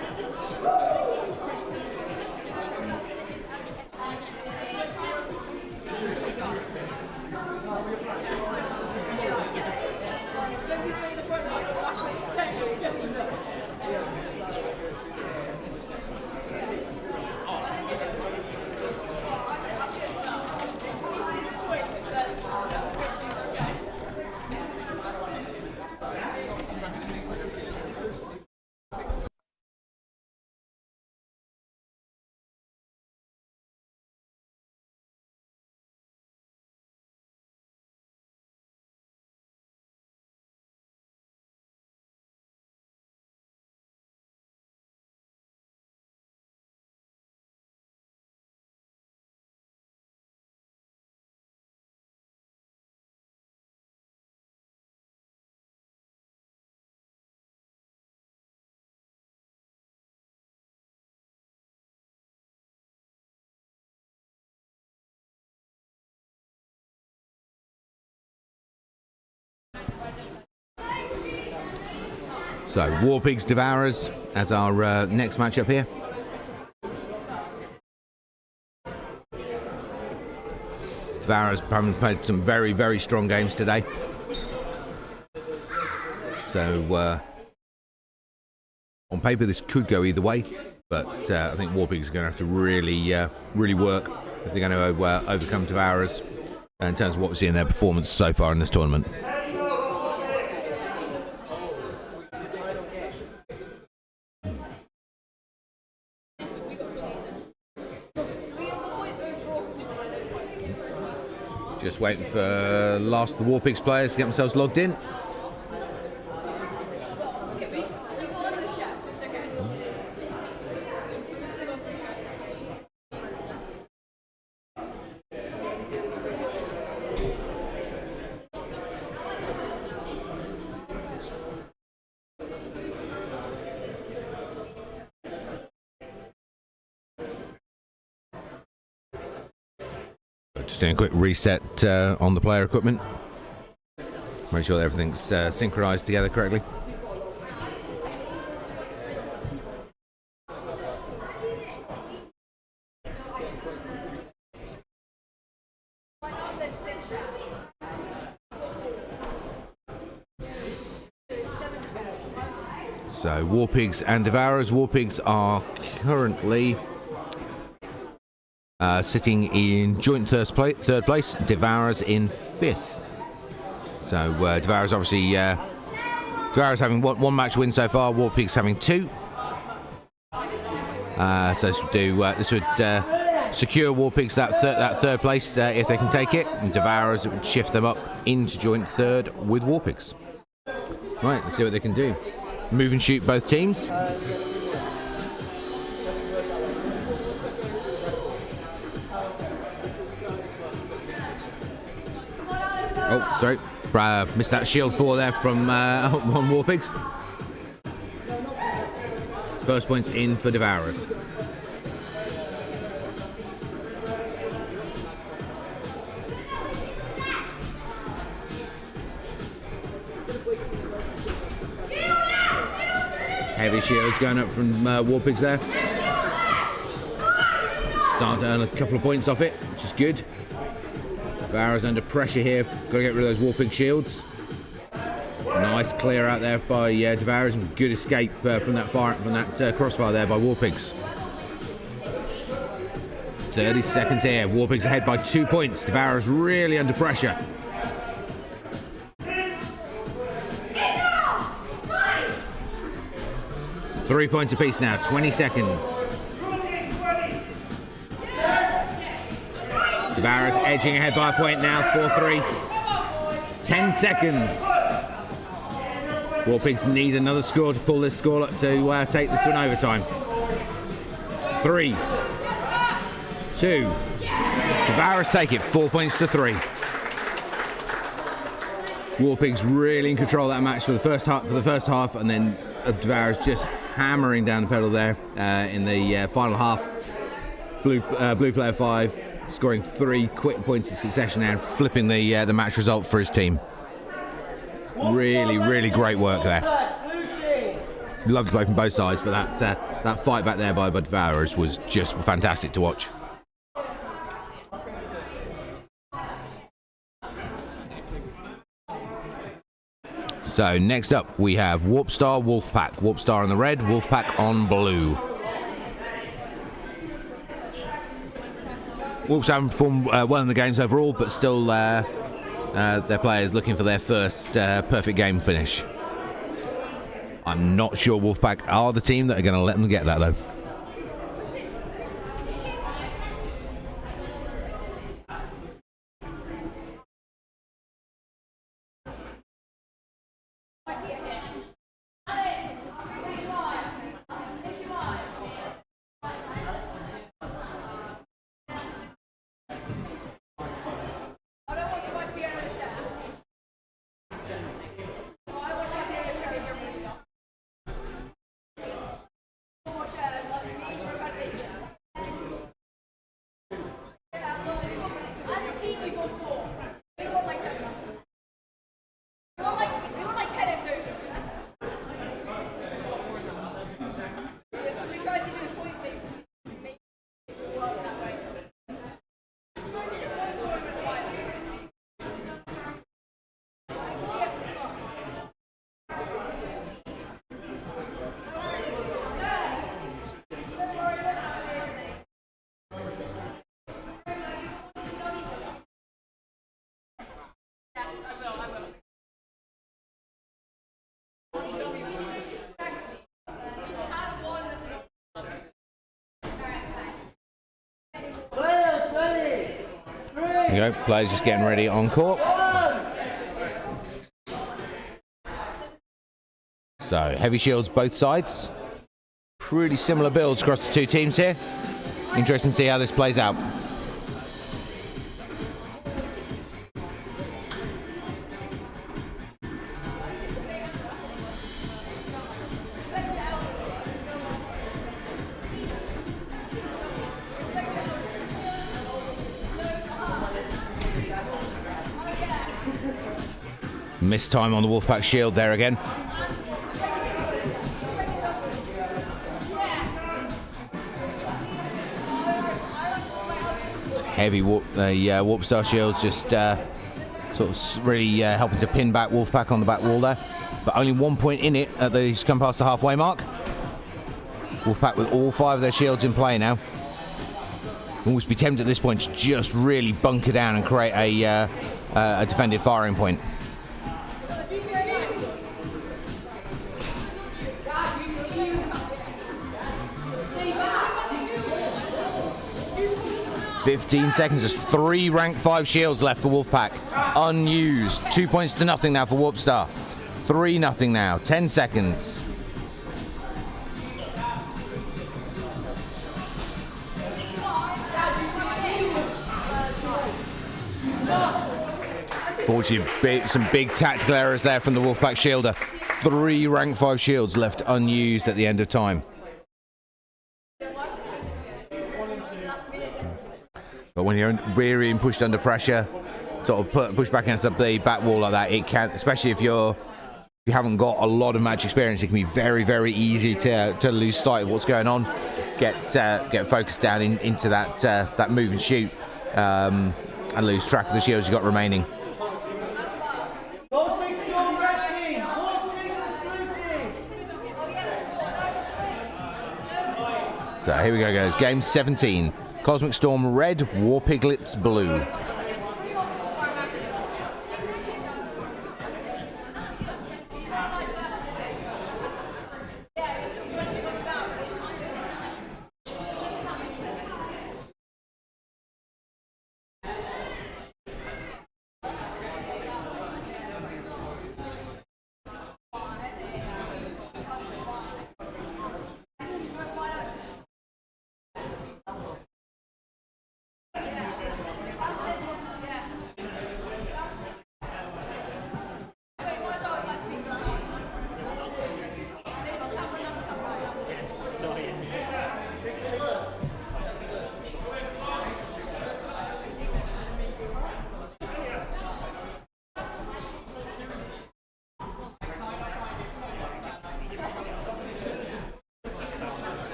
Speaker 1: So, Warpigs Devourers as our next matchup here. Devourers having played some very, very strong games today. So on paper this could go either way, but I think Warpigs are going to have to really work if they're going to overcome Devourers in terms of what we've seen in their performance so far in this tournament. Just waiting for last of the Warpigs players to get themselves logged in. Just doing a quick reset on the player equipment. Make sure that everything's synchronized together correctly. So Warpigs and Devourers. Warpigs are currently sitting in joint third place, Devourers in 5th. So Devourers obviously, Devourers having one match win so far, Warpigs having 2. So this would secure Warpigs that third place if they can take it, and Devourers, it would shift them up into joint 3rd with Warpigs. Right, let's see what they can do. Move and shoot both teams. Oh, sorry. Missed that shield 4 there from on Warpigs. First points in for Devourers. Heavy shields going up from Warpigs there. Start to earn a couple of points off it, which is good. Devourers under pressure here. Got to get rid of those Warpig shields. Nice clear out there by Devourers, and good escape from that crossfire there by Warpigs. 30 seconds here. Warpigs ahead by 2 points. Devourers really under pressure. Three points apiece now. 20 seconds. Devourers edging ahead by a point now, 4-3. 10 seconds. Warpigs need another score to pull this score up to take this to an overtime. 3, 2. Devourers take it, 4 points to 3. Warpigs really in control of that match for the first half, and then Devourers just hammering down the pedal there in the final half. Blue player 5. Scoring 3 quick points in succession and flipping the match result for his team. Really, really great work there. Loved to play from both sides, but that fight back there by Devourers was just fantastic to watch. So next up we have Warpstar, Wolfpack. Warpstar on the red, Wolfpack on blue. Wolves haven't performed well in the games overall, but still their players looking for their first perfect game finish. I'm not sure Wolfpack are the team that are going to let them get that though. There you go, players just getting ready on court. So, heavy shields both sides. Pretty similar builds across the two teams here. Interesting to see how this plays out. Missed time on the Wolfpack shield there again. Heavy Warp Star shields just sort of really helping to pin back Wolfpack on the back wall there. But only 1 point in it as they've come past the halfway mark. Wolfpack with all 5 of their shields in play now. Almost be tempted at this point to just really bunker down and create a defended firing point. $15 seconds, just 3 rank 5 shields left for Wolfpack. Unused. 2 points to nothing now for Warpstar. 3-0 now. 10 seconds. Fortunately, some big tactical errors there from the Wolfpack shielder. 3 rank 5 shields left unused at the end of time. But when you're really being pushed under pressure, sort of push back against the back wall like that, it can, especially if you haven't got a lot of match experience, it can be very, very easy to lose sight of what's going on, get focused down into that move and shoot, and lose track of the shields you've got remaining. So here we go, guys. Game 17. Cosmic Storm red, War Piglets blue.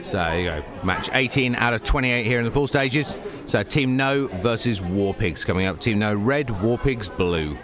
Speaker 1: So there you go. Match 18 out of 28 here in the pool stages. So Team No versus War Pigs coming up. Team No red, War Pigs blue.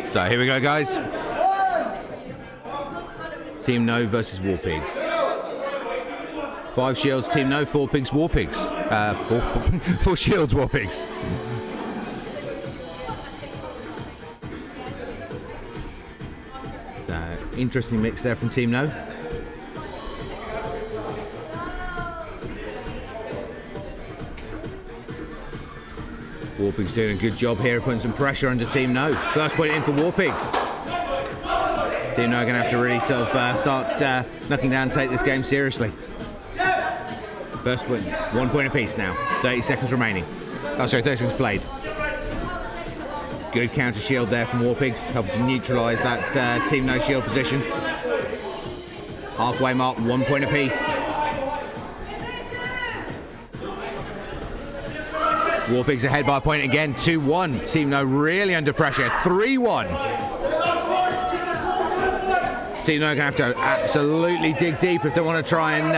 Speaker 1: So here we go, guys. Team No versus War Pigs. 5 shields, Team No, 4 pigs, War Pigs. 4 shields, War Pigs. So, interesting mix there from Team No. War Pigs doing a good job here, putting some pressure under Team No. First point in for War Pigs. Team No are going to have to really sort of start knocking down and take this game seriously. First point, 1 point apiece now. 30 seconds remaining. Oh, sorry, 30 seconds played. Good counter shield there from War Pigs, helping to neutralise that Team No shield position. Halfway mark, 1 point apiece. War Pigs ahead by a point again, 2-1. Team No really under pressure, 3-1. Team No are going to have to absolutely dig deep if they want to try and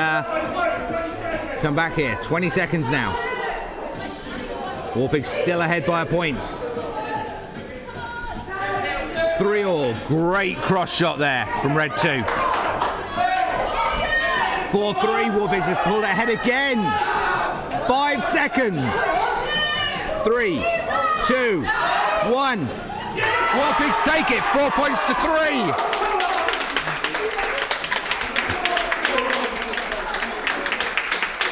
Speaker 1: come back here. 20 seconds now. War Pigs still ahead by a point. 3-all. Great cross shot there from Red 2. 4-3. War Pigs have pulled ahead again. 5 seconds. 3, 2, 1. War Pigs take it. 4 points to 3.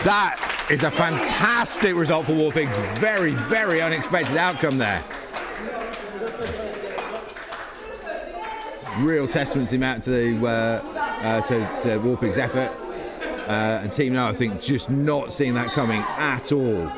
Speaker 1: That is a fantastic result for War Pigs. Very, very unexpected outcome there. Real testament to the amount to War Pigs' effort. And Team No, I think, just not seeing that coming at all.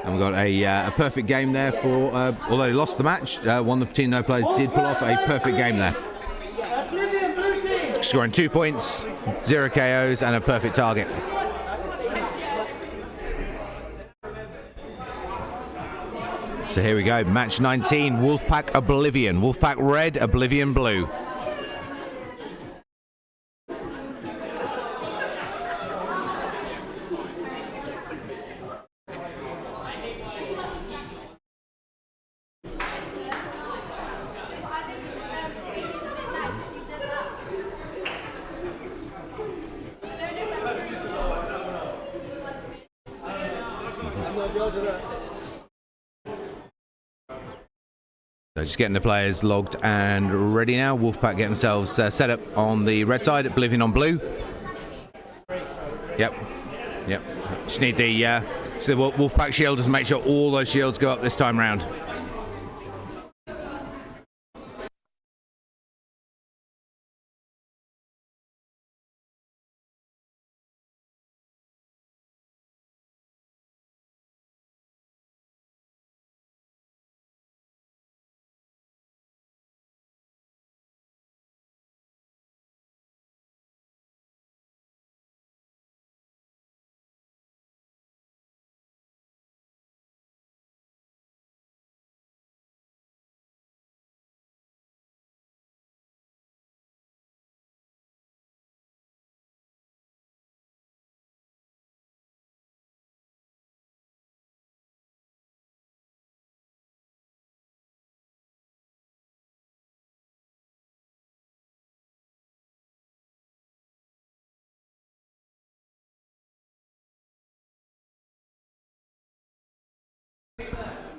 Speaker 1: And we've got a perfect game there for, although he lost the match, one of the Team No players did pull off a perfect game there. Scoring 2 points, 0 KOs, and a perfect target. So here we go, match 19, Wolfpack Oblivion. Wolfpack red, Oblivion blue. So just getting the players logged and ready now. Wolfpack get themselves set up on the red side, Oblivion on blue. Yep. Just need the Wolfpack shielders to make sure all those shields go up this time round.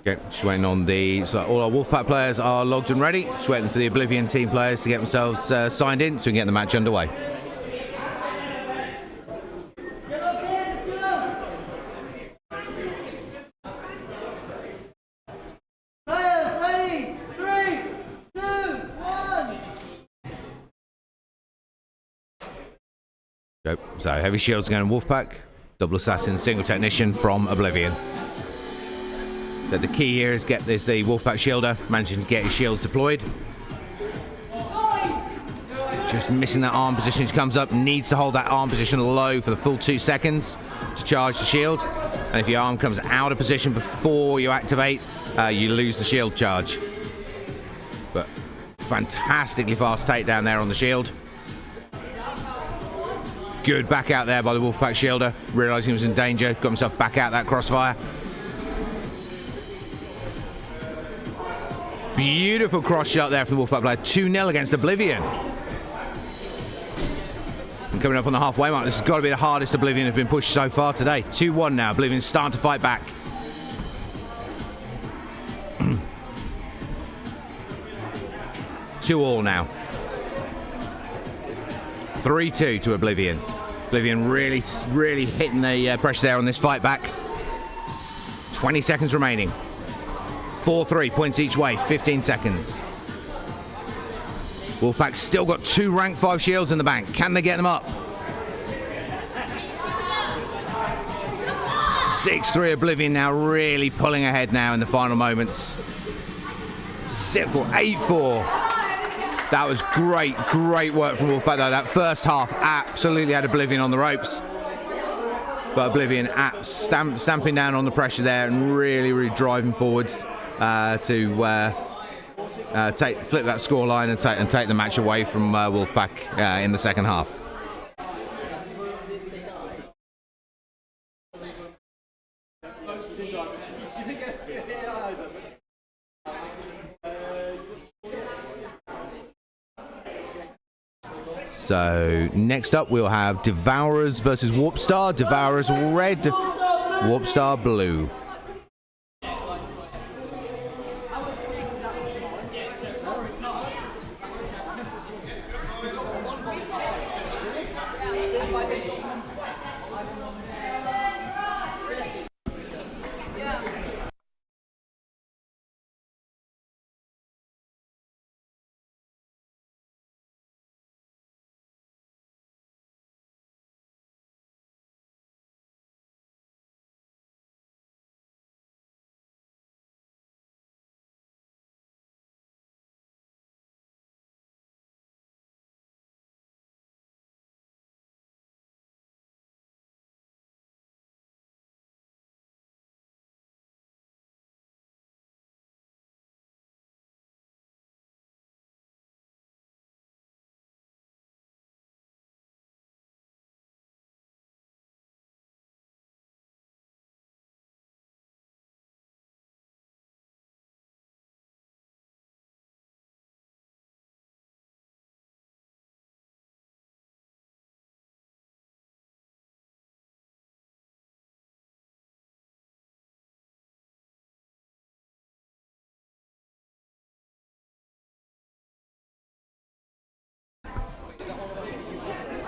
Speaker 1: Okay, just waiting on the... So all our Wolfpack players are logged and ready. Just waiting for the Oblivion team players to get themselves signed in so we can get the match underway.
Speaker 3: Players ready? 3, 2, 1.
Speaker 1: Go. So heavy shields going to Wolfpack. Double assassin, single technician from Oblivion. So the key here is get this, the Wolfpack shielder, managing to get his shields deployed. Just missing that arm position. He comes up, needs to hold that arm position low for the full 2 seconds to charge the shield. And if your arm comes out of position before you activate, you lose the shield charge. But fantastically fast takedown there on the shield. Good back out there by the Wolfpack shielder. Realising he was in danger, got himself back out that crossfire. Beautiful cross shot there from the Wolfpack player. 2-0 against Oblivion. And coming up on the halfway mark, this has got to be the hardest Oblivion have been pushed so far today. 2-1 now. Oblivion's starting to fight back. Two all now. 3-2 to Oblivion. Oblivion really hitting the pressure there on this fight back. 20 seconds remaining. 4-3 points each way, 15 seconds. Wolfpack still got 2 rank 5 shields in the bank. Can they get them up? 6-3 Oblivion now really pulling ahead now in the final moments. 8-4. That was great work from Wolfpack though. That first half absolutely had Oblivion on the ropes. But Oblivion stamping down on the pressure there and really driving forwards to flip that scoreline and take the match away from Wolfpack in the second half. So next up we'll have Devourers versus Warpstar. Devourers red, Warpstar blue.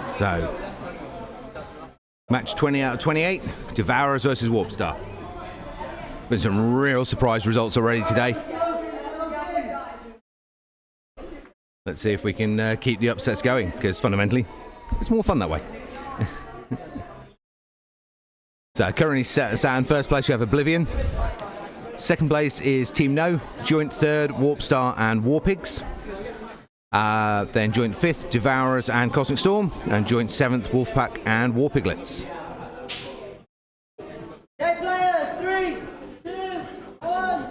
Speaker 1: So, match 20 out of 28, Devourers versus Warpstar. Been some real surprise results already today. Let's see if we can keep the upsets going, because fundamentally, it's more fun that way. So, currently sat in first place, we have Oblivion. Second place is Team No, joint third, Warpstar and Warpigs. Then joint 5th, Devourers and Cosmic Storm, and joint 7th, Wolfpack and Warpiglets.
Speaker 3: Okay, players, 3, 2, 1.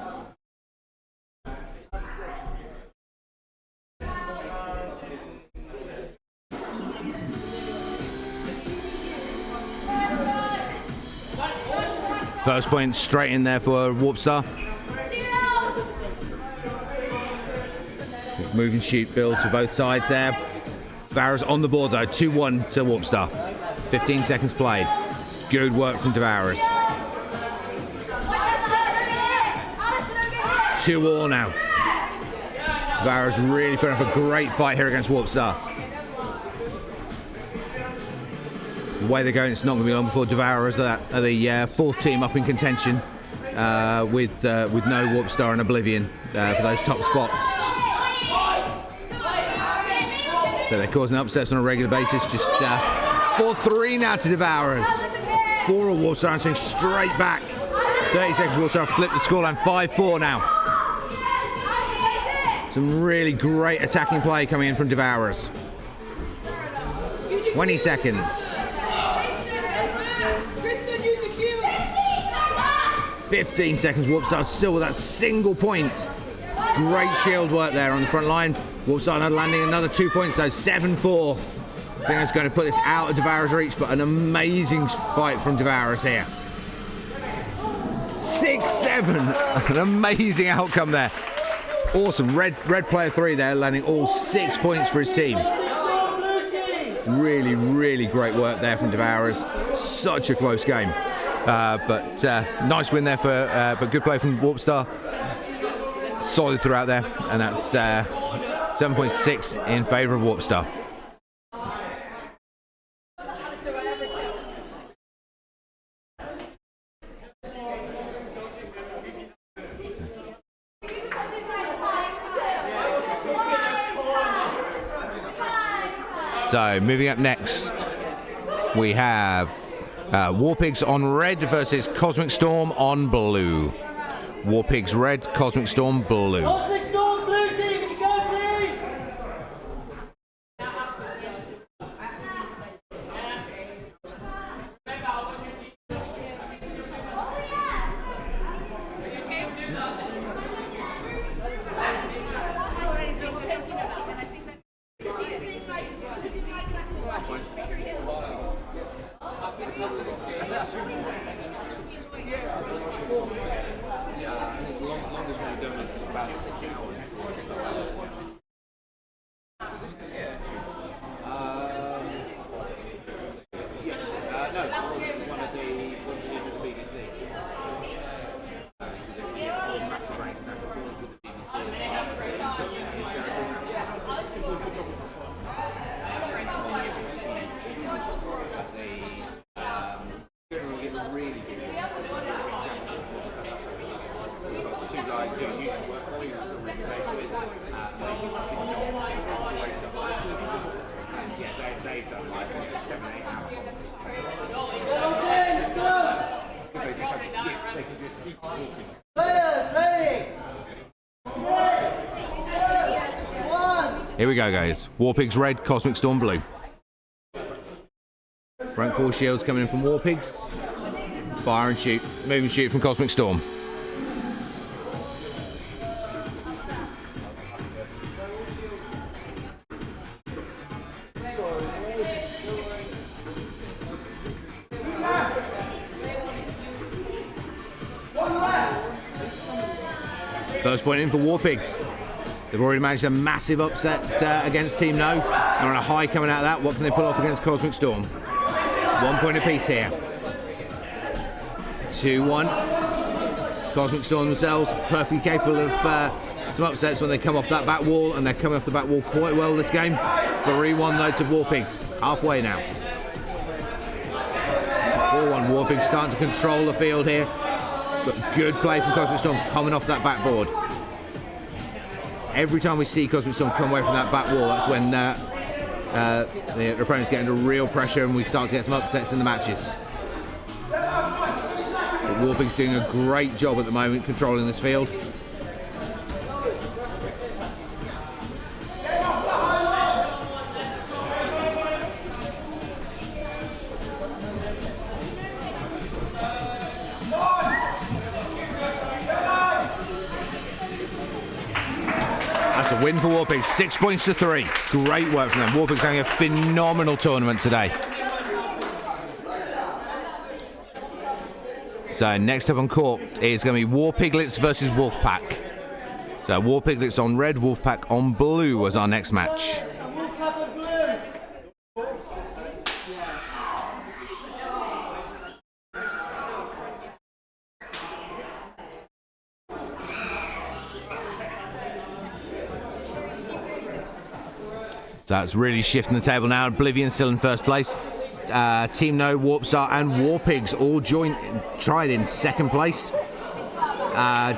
Speaker 1: First point straight in there for Warpstar. Moving shoot builds for both sides there. Devourers on the board though, 2-1 to Warpstar. 15 seconds played. Good work from Devourers. 2-2 now. Devouras really putting up a great fight here against Warp Star. The way they're going, it's not going to be long before Devouras are the fourth team up in contention with no Warp Star and Oblivion for those top spots. So they're causing upsets on a regular basis. Just 4-3 now to Devouras. 4 of Warp Star answering straight back. 30 seconds Warp Star flip the scoreline. 5-4 now. Some really great attacking play coming in from Devouras. 20 seconds. 15 seconds. Warp Star still with that single point. Great shield work there on the front line. Warp Star landing another 2 points, so 7-4. I think that's going to put this out of Devouras' reach, but an amazing fight from Devouras here. 6-7. An amazing outcome there. Awesome. Red player 3 there, landing all 6 points for his team. Really, really great work there from Devouras. Such a close game. But nice win there but good play from Warp Star. Solid throughout there, and that's 7.6 in favour of Warp Star. So moving up next, we have Warpigs on red versus Cosmic Storm on blue. Warpigs red, Cosmic Storm blue.
Speaker 3: Cosmic Storm blue team, can you go please?
Speaker 1: Here we go, guys. Warpigs red, Cosmic Storm blue. Rank 4 shields coming in from Warpigs. Fire and shoot. Move and shoot from Cosmic Storm. First point in for Warpigs. They've already managed a massive upset against Team No. They're on a high coming out of that. What can they pull off against Cosmic Storm? 1 point apiece here. 2-1. Cosmic Storm themselves perfectly capable of some upsets when they come off that back wall, and they're coming off the back wall quite well this game. 3-1 though to Warpigs. Halfway now. 4-1. Warpigs starting to control the field here. But good play from Cosmic Storm coming off that backboard. Every time we see Cosmic Storm come away from that back wall, that's when the opponents get under real pressure and we start to get some upsets in the matches. But Warpig's doing a great job at the moment controlling this field. That's a win for Warpigs, 6 points to 3. Great work from them. Warpigs having a phenomenal tournament today. So next up on court is going to be War Piglets versus Wolfpack. So War Piglets on red, Wolfpack on blue was our next match. So that's really shifting the table now. Oblivion still in first place. Team No, Warpstar, and Warpigs all tried in second place.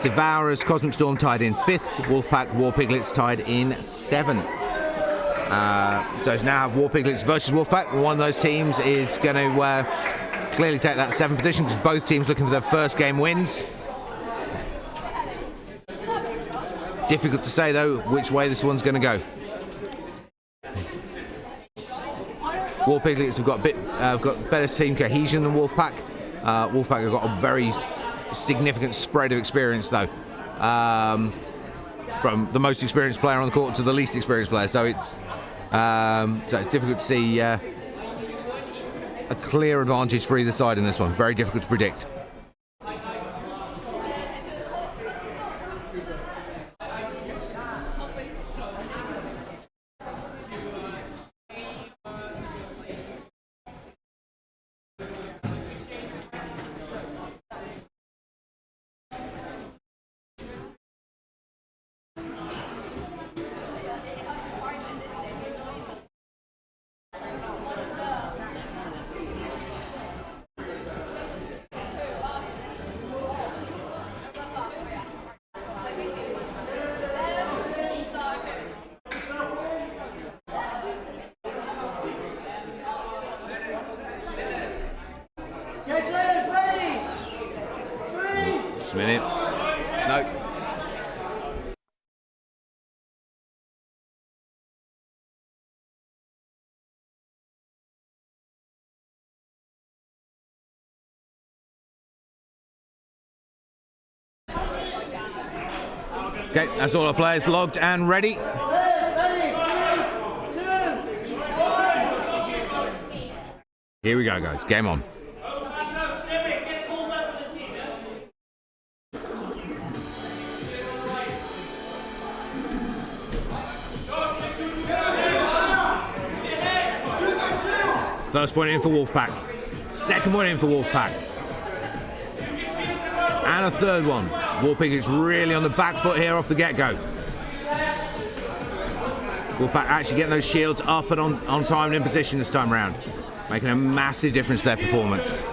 Speaker 1: Devourers, Cosmic Storm tied in 5th. Wolfpack, Warpiglets tied in 7th. So it's now Warpiglets versus Wolfpack. One of those teams is going to clearly take that 7th position because both teams looking for their first game wins. Difficult to say though which way this one's going to go. Warpiglets have got better team cohesion than Wolfpack. Wolfpack have got a very significant spread of experience though, from the most experienced player on the court to the least experienced player. So it's difficult to see a clear advantage for either side in this one. Very difficult to predict. Just a minute. No. Okay, that's all our players logged and ready. Here we go, guys. Game on. First point in for Wolfpack. Second one in for Wolfpack. And a third one. Warpiglets really on the back foot here off the get-go. Wolfpack actually getting those shields up and on time and in position this time round. Making a massive difference to their performance.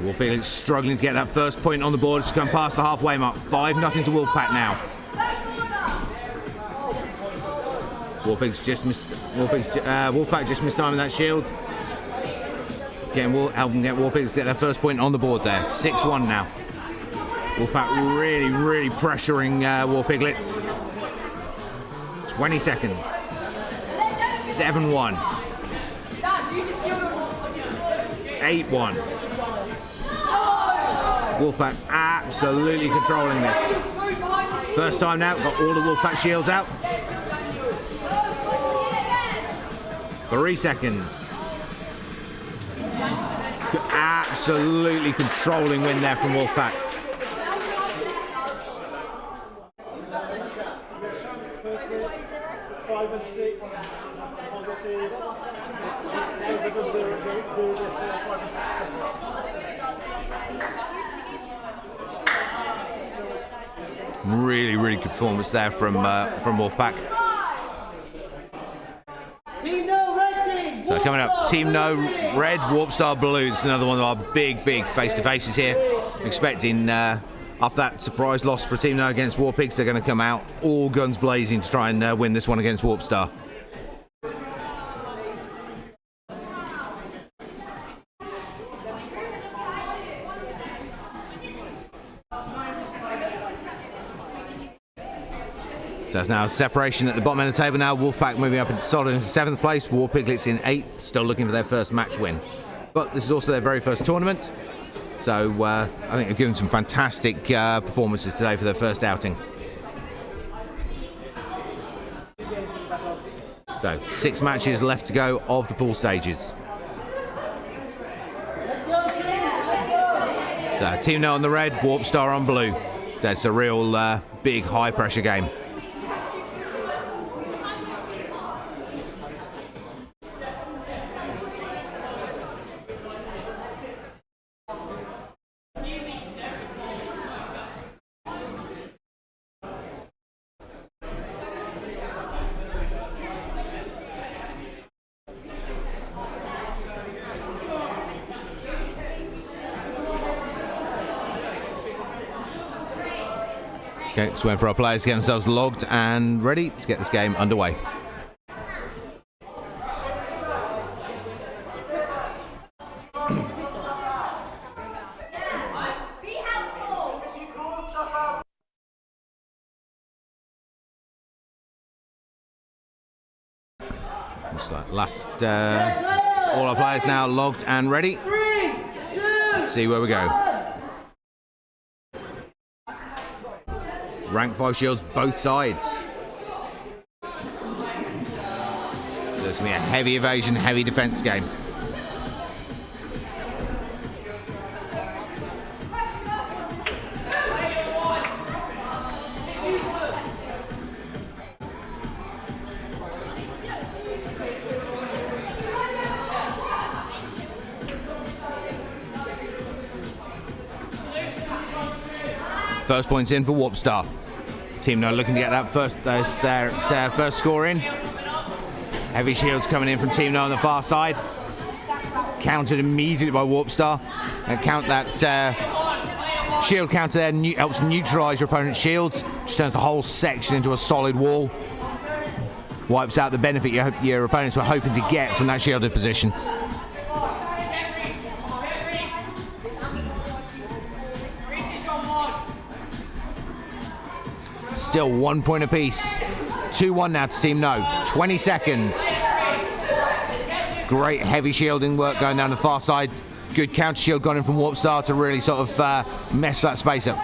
Speaker 1: Warpiglets struggling to get that first point on the board to come past the halfway mark. 5-0 to Wolfpack now. Wolfpack just missed timing that shield. Helping get Warpiglets to get their first point on the board there. 6-1 now. Wolfpack really pressuring Warpiglets. 20 seconds. 7-1. 8-1. Wolfpack absolutely controlling this. First time now, got all the Wolfpack shields out. 3 seconds. Absolutely controlling win there from Wolfpack. Really good performance there from Wolfpack.
Speaker 3: Team No, red team.
Speaker 1: So coming up, Team No, red, Warpstar blue. It's another one of our big face-to-faces here. Expecting after that surprise loss for Team No against Warpigs, they're going to come out all guns blazing to try and win this one against Warpstar. So there's now a separation at the bottom end of the table now. Wolfpack moving up solid into 7th place. Warpiglets in 8th, still looking for their first match win. But this is also their very first tournament. So I think they've given some fantastic performances today for their first outing. So 6 matches left to go of the pool stages. So Team No on the red, Warpstar on blue. So it's a real big high pressure game. Okay, just waiting for our players to get themselves logged and ready to get this game underway. Last, all our players now logged and ready.
Speaker 3: 3, 2,
Speaker 1: Let's see where we go. Rank 5 shields both sides. There's going to be a heavy evasion, heavy defense game. First points in for Warp Star. Team now looking to get that first score in. Heavy shields coming in from Team No on the far side. Countered immediately by Warp Star. And count that shield counter there helps neutralise your opponent's shields. Just turns the whole section into a solid wall. Wipes out the benefit your opponents were hoping to get from that shielded position. Still 1 point apiece. 2-1 now to Team No. 20 seconds. Great heavy shielding work going down the far side. Good counter shield gone in from Warp Star to really sort of mess that space up.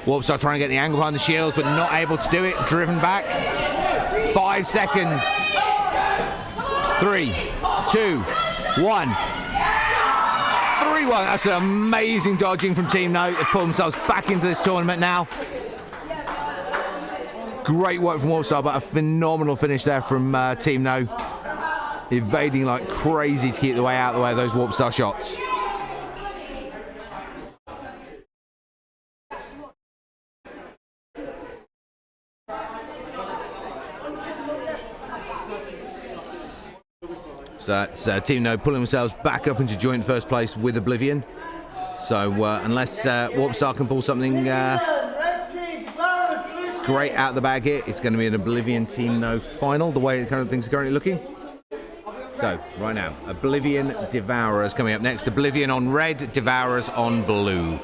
Speaker 1: Warp Star trying to get the angle behind the shield, but not able to do it. Driven back. 5 seconds. 3, 2, 1. 3-1. That's an amazing dodging from Team No. They've pulled themselves back into this tournament now. Great work from Warp Star, but a phenomenal finish there from Team No. Evading like crazy to keep the way out of the way of those Warp Star shots. So that's Team No pulling themselves back up into joint first place with Oblivion. So unless Warp Star can pull something great out of the bag here, it's going to be an Oblivion Team No final, the way kind of things are currently looking. So, right now, Oblivion Devourers coming up next. Oblivion on red, Devourers on blue.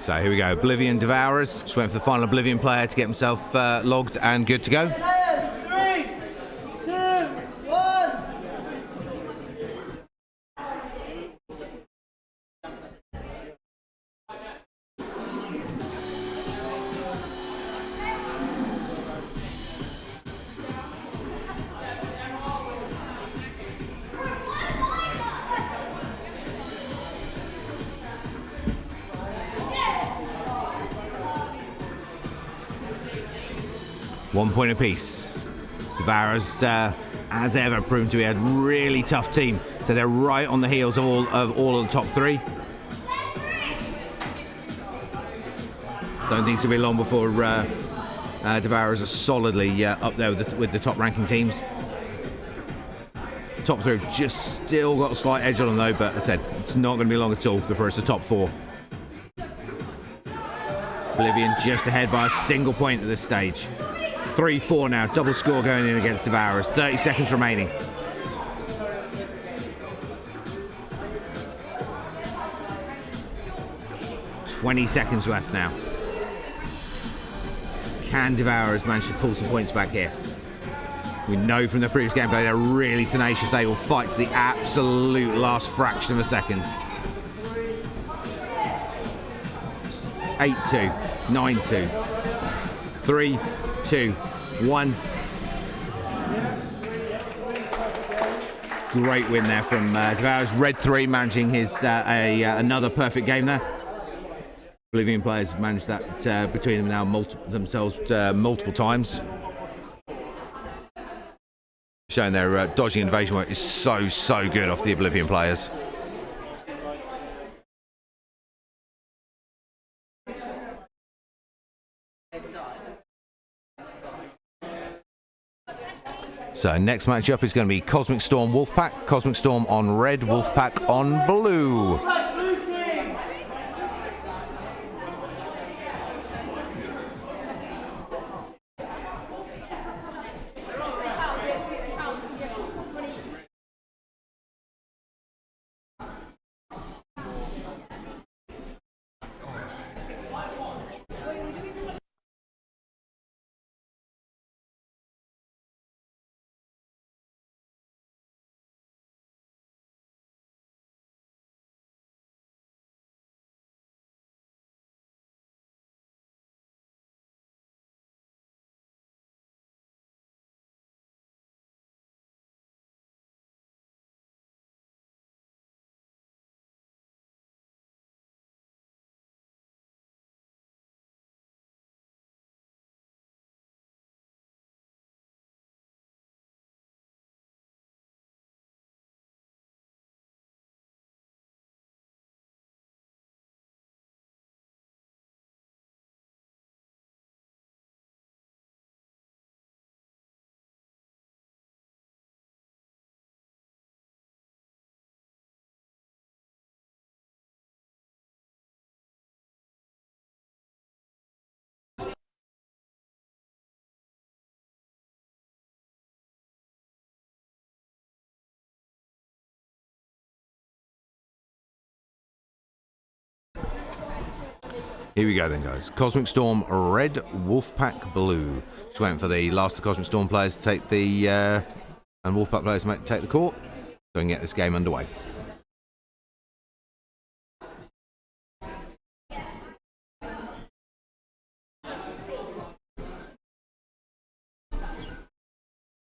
Speaker 1: So here we go, Oblivion Devourers. Just waiting for the final Oblivion player to get himself logged and good to go.
Speaker 3: 3, 2, 1.
Speaker 1: 1 point apiece. Devourers as ever, proven to be a really tough team. So they're right on the heels of all of the top three. Don't think it'll be long before Devourers are solidly up there with the top ranking teams. Top three have just still got a slight edge on them though, but as I said, it's not going to be long at all before it's the top four. Oblivion just ahead by a single point at this stage. 3-4 now, double score going in against Devourers. 30 seconds remaining. $20 seconds left now. Can Devourers manage to pull some points back here? We know from the previous gameplay they're really tenacious. They will fight to the absolute last fraction of a second. 8-2, 9-2, 3, 2, 1. Great win there from Devourers. Red 3 managing his another perfect game there. Oblivion players managed that between them now multiple times. Showing their dodging and evasion work is so good off the Oblivion players. So next matchup is going to be Cosmic Storm Wolfpack. Cosmic Storm on red, Wolfpack on blue. Here we go then, guys. Cosmic Storm red, Wolfpack blue. Just waiting for the last of the Cosmic Storm players to take the and Wolfpack players to take the court, so we can get this game underway.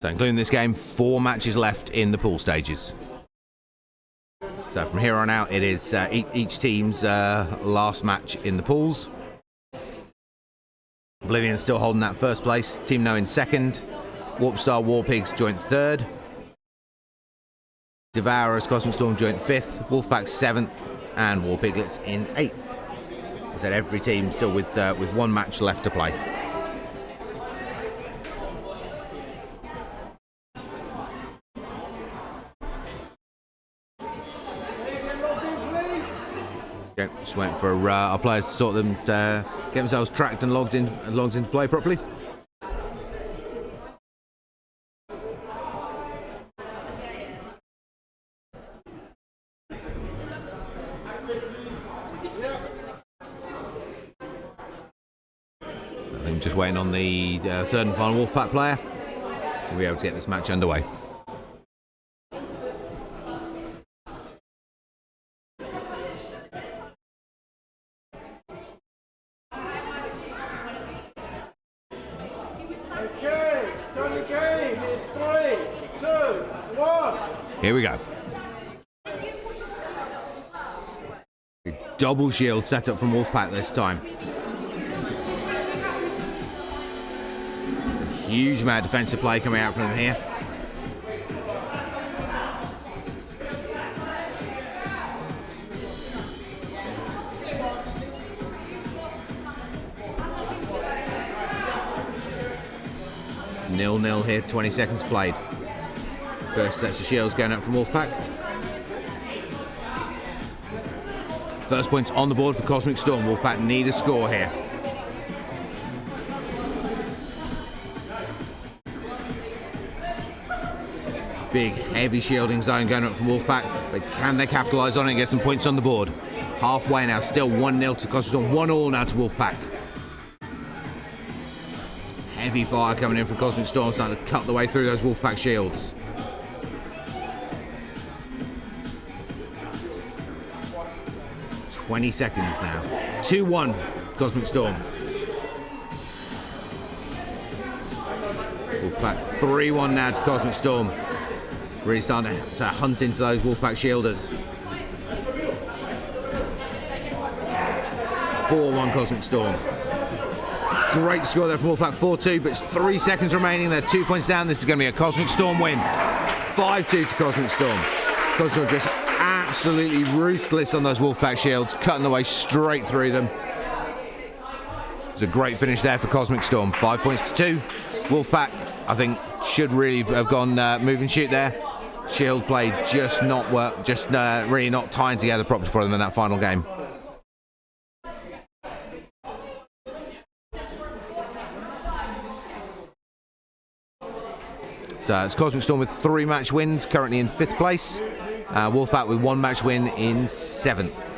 Speaker 1: So including this game, 4 matches left in the pool stages. So from here on out, it is each team's last match in the pools. Oblivion still holding that first place. Team No in second. Warpstar Warpigs joint third. Devourers Cosmic Storm joint fifth. Wolfpack seventh. And War Piglets in eighth. I said every team still with 1 match left to play. Just waiting for our players to sort them, get themselves tracked and logged into play properly. I think just waiting on the third and final Wolfpack player. We'll be able to get this match underway. Here we go. Double shield set up from Wolfpack this time. Huge amount of defensive play coming out from them here. 0-0 here, 20 seconds played. First sets of shields going out from Wolfpack. First points on the board for Cosmic Storm. Wolfpack need a score here. Big, heavy shielding zone going up from Wolfpack. But can they capitalise on it and get some points on the board? Halfway now, still 1-0 to Cosmic Storm. 1-1 now to Wolfpack. Heavy fire coming in from Cosmic Storm, starting to cut the way through those Wolfpack shields. "20 seconds now. 2-1 Cosmic Storm. Wolfpack 3-1 now to Cosmic Storm. Really starting to hunt into those Wolfpack shielders. 4-1 Cosmic Storm. Great score there from Wolfpack, 4-2, but it's 3 seconds remaining. They're 2 points down. This is going to be a Cosmic Storm win. 5-2 to Cosmic Storm. Cosmic Storm just absolutely ruthless on those Wolfpack shields, cutting the way straight through them. It's a great finish there for Cosmic Storm. 5 points to 2. Wolfpack, I think, should really have gone move and shoot there. Shield play just not work, just really not tying together properly for them in that final game. So it's Cosmic Storm with 3 match wins, currently in 5th place. Wolfpack with 1 match win in 7th.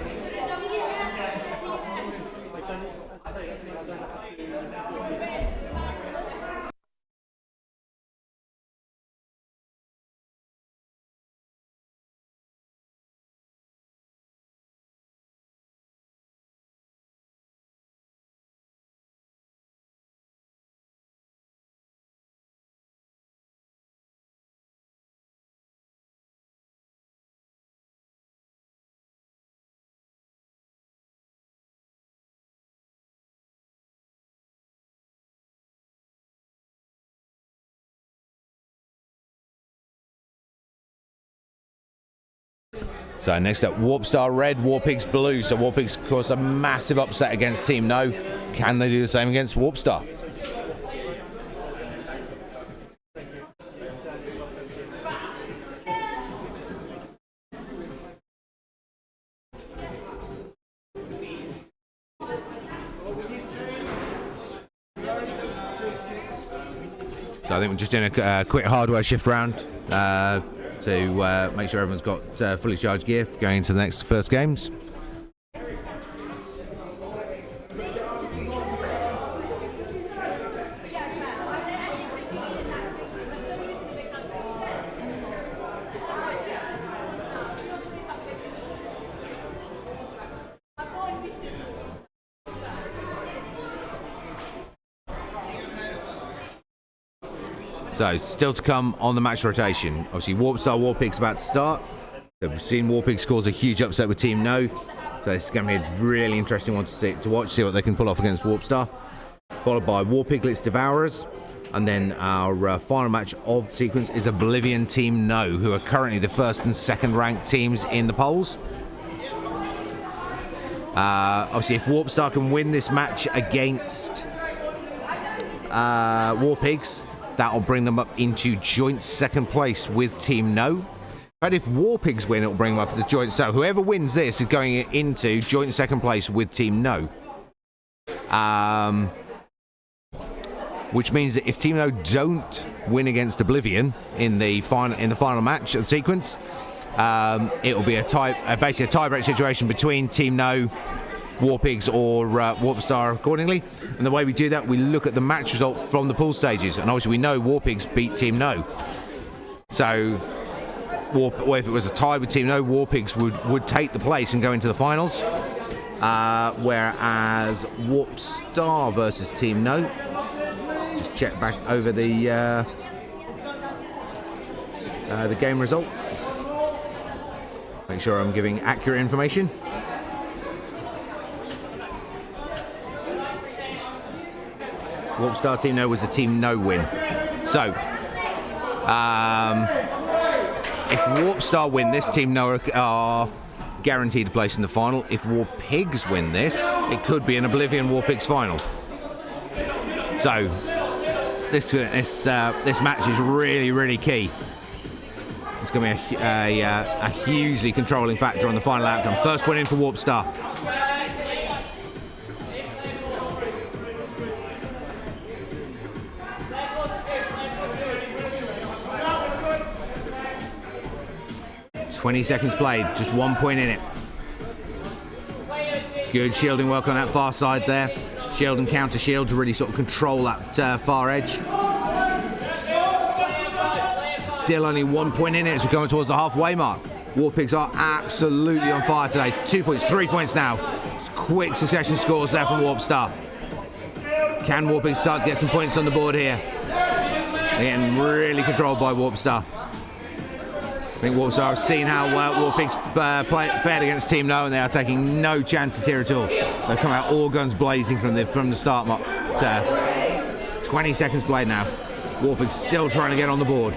Speaker 1: So next up, Warp Star Red, Warpigs Blue. So Warpigs caused a massive upset against Team No. Can they do the same against Warp Star? So I think we're just doing a quick hardware shift round to make sure everyone's got fully charged gear going into the next first games. So, still to come on the match rotation. Obviously, Warp Star Warpig's about to start. So we've seen Warpig scores a huge upset with Team No. So this is going to be a really interesting one to watch, see what they can pull off against Warp Star. Followed by Warpiglets Devourers. And then our final match of the sequence is Oblivion Team No, who are currently the first and second ranked teams in the polls. Obviously, if Warp Star can win this match against Warpigs, that'll bring them up into joint second place with Team No. But if Warpigs win, it'll bring them up to joint. So whoever wins this is going into joint second place with Team No. Which means that if Team No don't win against Oblivion in the final match of the sequence, it'll be basically a tie-break situation between Team No, Warpigs or Warp Star accordingly. And the way we do that, we look at the match result from the pool stages, and obviously we know Warpigs beat Team No. So if it was a tie with Team No, Warpigs would take the place and go into the finals, whereas Warp Star versus Team No, just check back over the game results, make sure I'm giving accurate information. Warp Star Team No was a Team No win. So, if Warp Star win this, Team No are guaranteed a place in the final. If Warpigs win this, it could be an Oblivion Warpigs final. So, this match is really key. It's going to be a hugely controlling factor on the final outcome. First point in for Warp Star. "20 seconds played, just 1 point in it." Good shielding work on that far side there. Shield and counter shield to really sort of control that far edge. Still only 1 point in it as we're coming towards the halfway mark. Warpigs are absolutely on fire today. 2 points, 3 points now. Quick succession scores there from Warp Star. Can Warpigs start to get some points on the board here? Again, really controlled by Warp Star. I think Warp Star have seen how Warpigs fared against Team No, and they are taking no chances here at all. They've come out all guns blazing from the start. 20 seconds played now. Warpigs still trying to get on the board.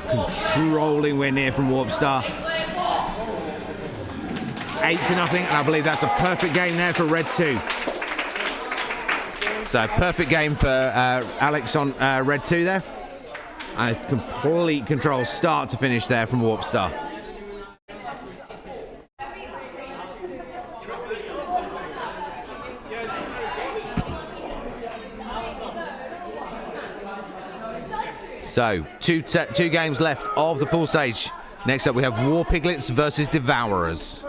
Speaker 1: Controlling win here from Warp Star. 8-0, and I believe that's a perfect game there for Red 2. So perfect game for Alex on Red 2 there. And a complete control start to finish there from Warp Star. So two games left of the pool stage. Next up we have War Piglets versus Devourers.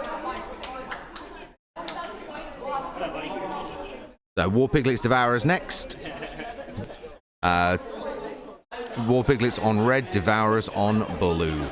Speaker 1: So War Piglets, Devourers next. War Piglets on red, Devourers on blue.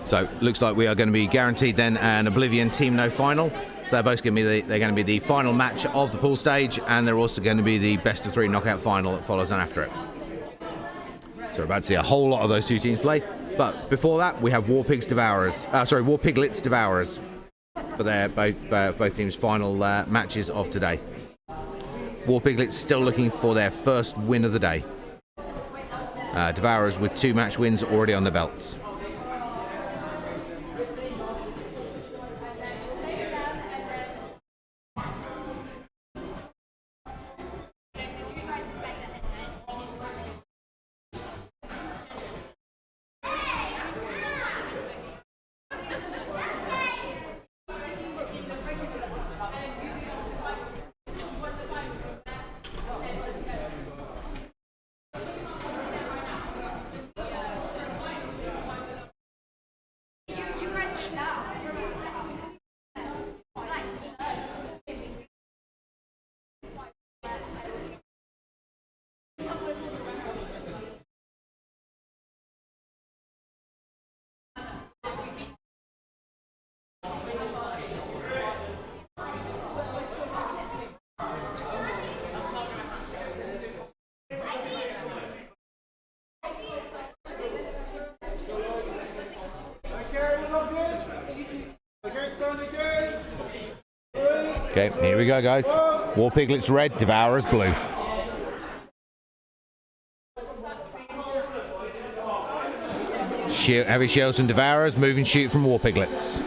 Speaker 1: So looks like we are going to be guaranteed then an Oblivion Team No final. So they're both going to be the final match of the pool stage, and they're also going to be the best of 3 knockout final that follows on after it. So we're about to see a whole lot of those two teams play. But before that, we have War Piglets Devourers for their both teams' final matches of today. War Piglets still looking for their first win of the day. Devourers with 2 match wins already on the belts. Okay, here we go, guys. War Piglets red, Devourers blue. Heavy shields from Devourers, moving shoot from War Piglets.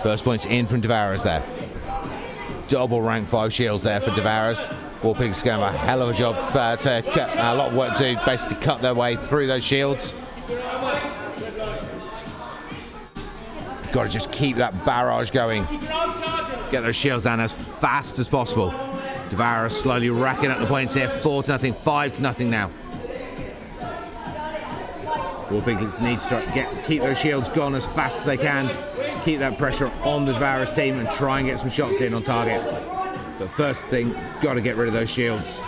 Speaker 1: First points in from Devourers there. Double rank 5 shields there for Devourers. War Pigs going to have a hell of a job to cut, a lot of work to basically cut their way through those shields. Got to just keep that barrage going. Get those shields down as fast as possible. Devourer slowly racking up the points here. 4-0, 5-0 now. War Piglets need to keep those shields gone as fast as they can. Keep that pressure on the Devourer's team and try and get some shots in on target. But first thing, got to get rid of those shields.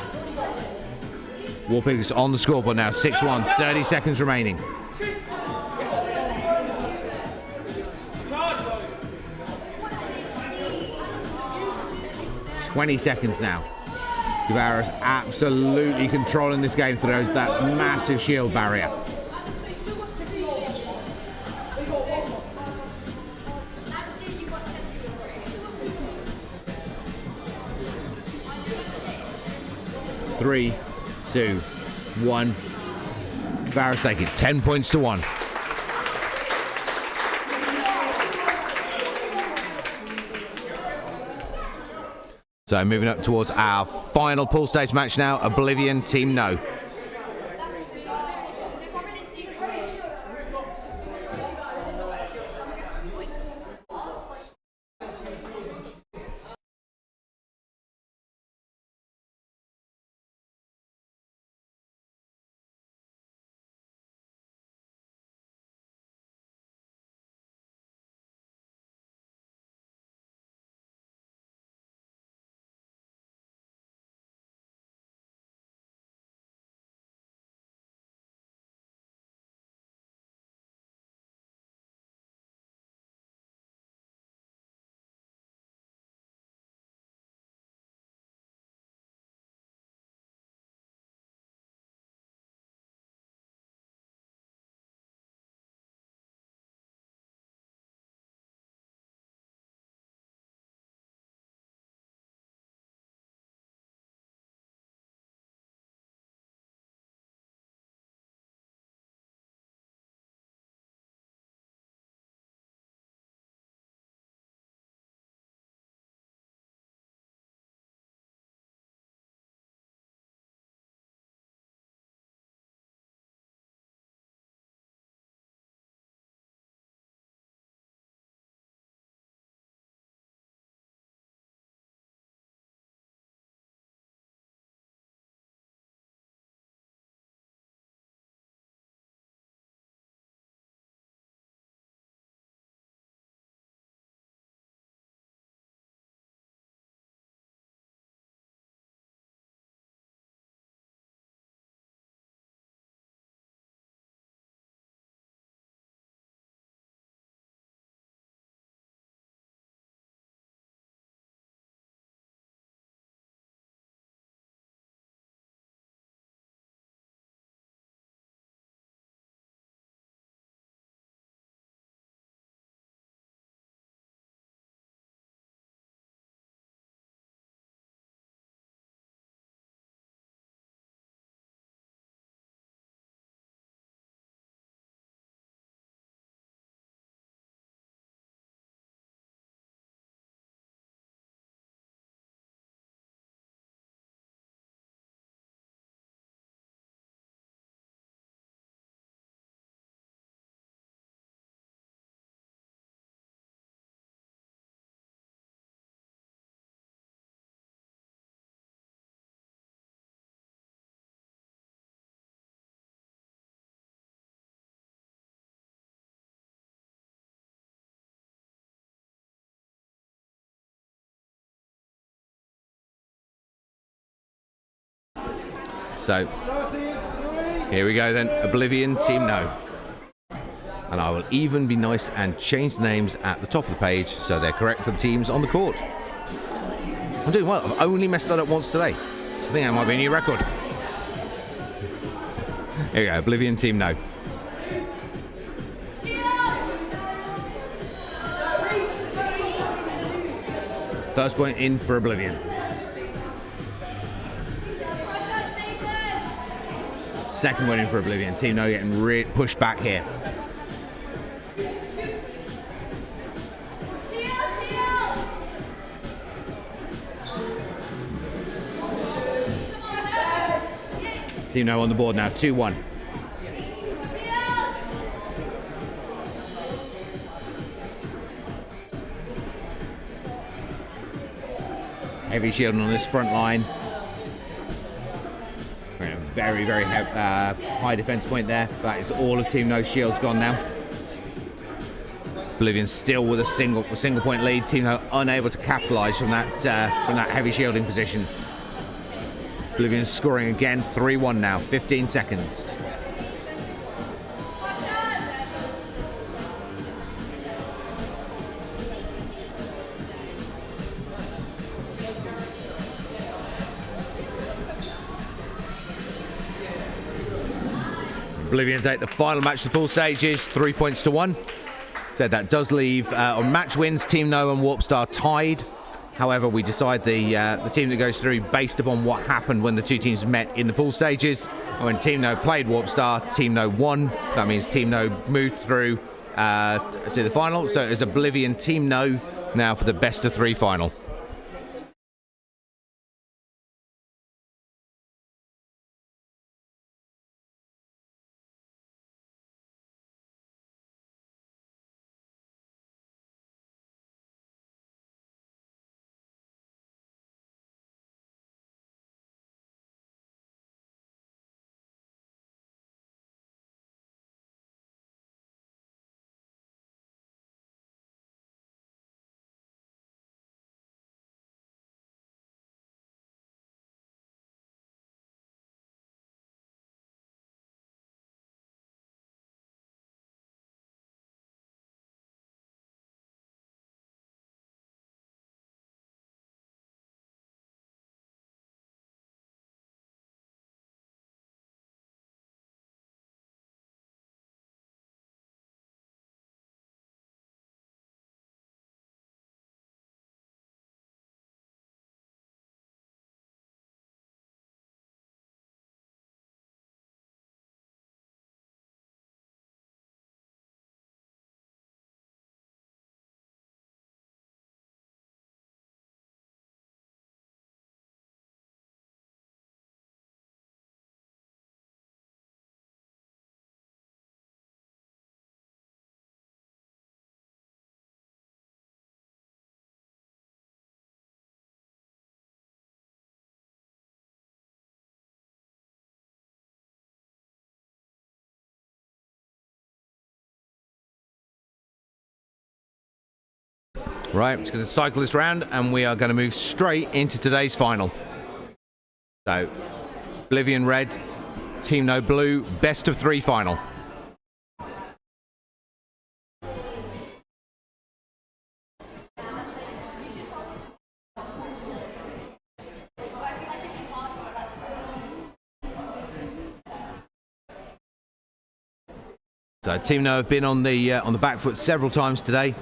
Speaker 1: War Piglets on the scoreboard now, 6-1, 30 seconds remaining. "20 seconds now. Devourer's absolutely controlling this game through that massive shield barrier. Three, 2, 1. Devourer's taking 10 points to 1. So moving up towards our final pool stage match now, Oblivion Team No. So here we go then, Oblivion Team No. And I will even be nice and change the names at the top of the page so they're correct for the teams on the court. I'm doing well. I've only messed that up once today. I think that might be a new record. Here we go, Oblivion Team No. First point in for Oblivion. Second one in for Oblivion. Team No getting pushed back here. Team No on the board now, 2-1. Heavy shielding on this front line. Very, very high defense point there. That is all of Team No's shields gone now. Oblivion still with a single point lead. Team No unable to capitalize from that heavy shielding position. Oblivion scoring again, 3-1 now, 15 seconds. Oblivion take the final match of the pool stages, 3 points to 1. So that does leave on match wins, Team No and Warpstar tied. However, we decide the team that goes through based upon what happened when the two teams met in the pool stages. And when Team No played Warpstar, Team No won. That means Team No moved through to the final. So it's Oblivion Team No now for the best of 3 final. Right, I'm just going to cycle this round and we are going to move straight into today's final. So, Oblivion Red, Team No Blue, best of 3 final. So Team No have been on the back foot several times today.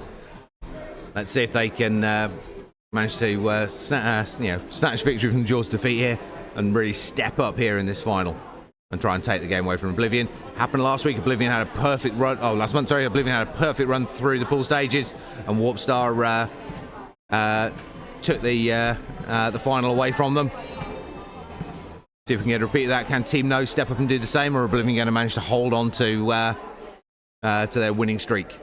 Speaker 1: Let's see if they can manage to snatch victory from the jaws of defeat here and really step up here in this final and try and take the game away from Oblivion. Happened last week. Oblivion had a perfect run. Oh, last month, sorry. Oblivion had a perfect run through the pool stages, and Warpstar took the final away from them. See if we can get a repeat of that. Can Team No step up and do the same, or Oblivion going to manage to hold on to their winning streak?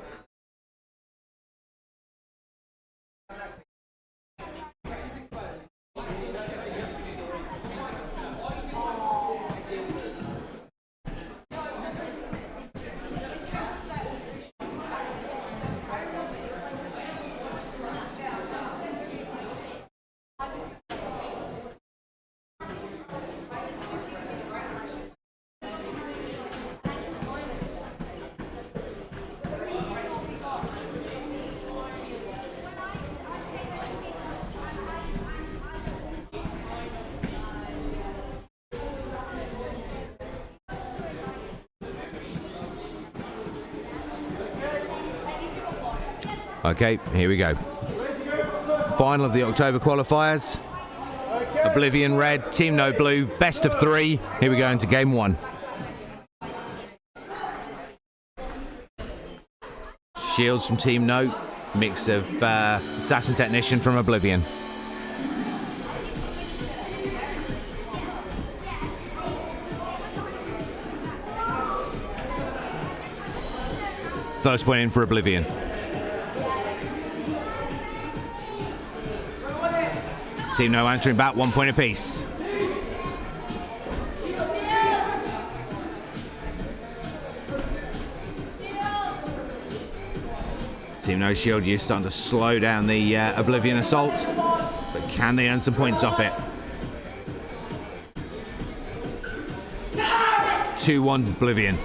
Speaker 1: Okay, here we go. Final of the October qualifiers. Oblivion Red, Team No Blue, best of 3. Here we go into game 1. Shields from Team No, mix of Assassin Technician from Oblivion. First point in for Oblivion. Team No answering back, 1 point apiece. Team No Shield, you're starting to slow down the Oblivion assault, but can they earn some points off it? 2-1 Oblivion.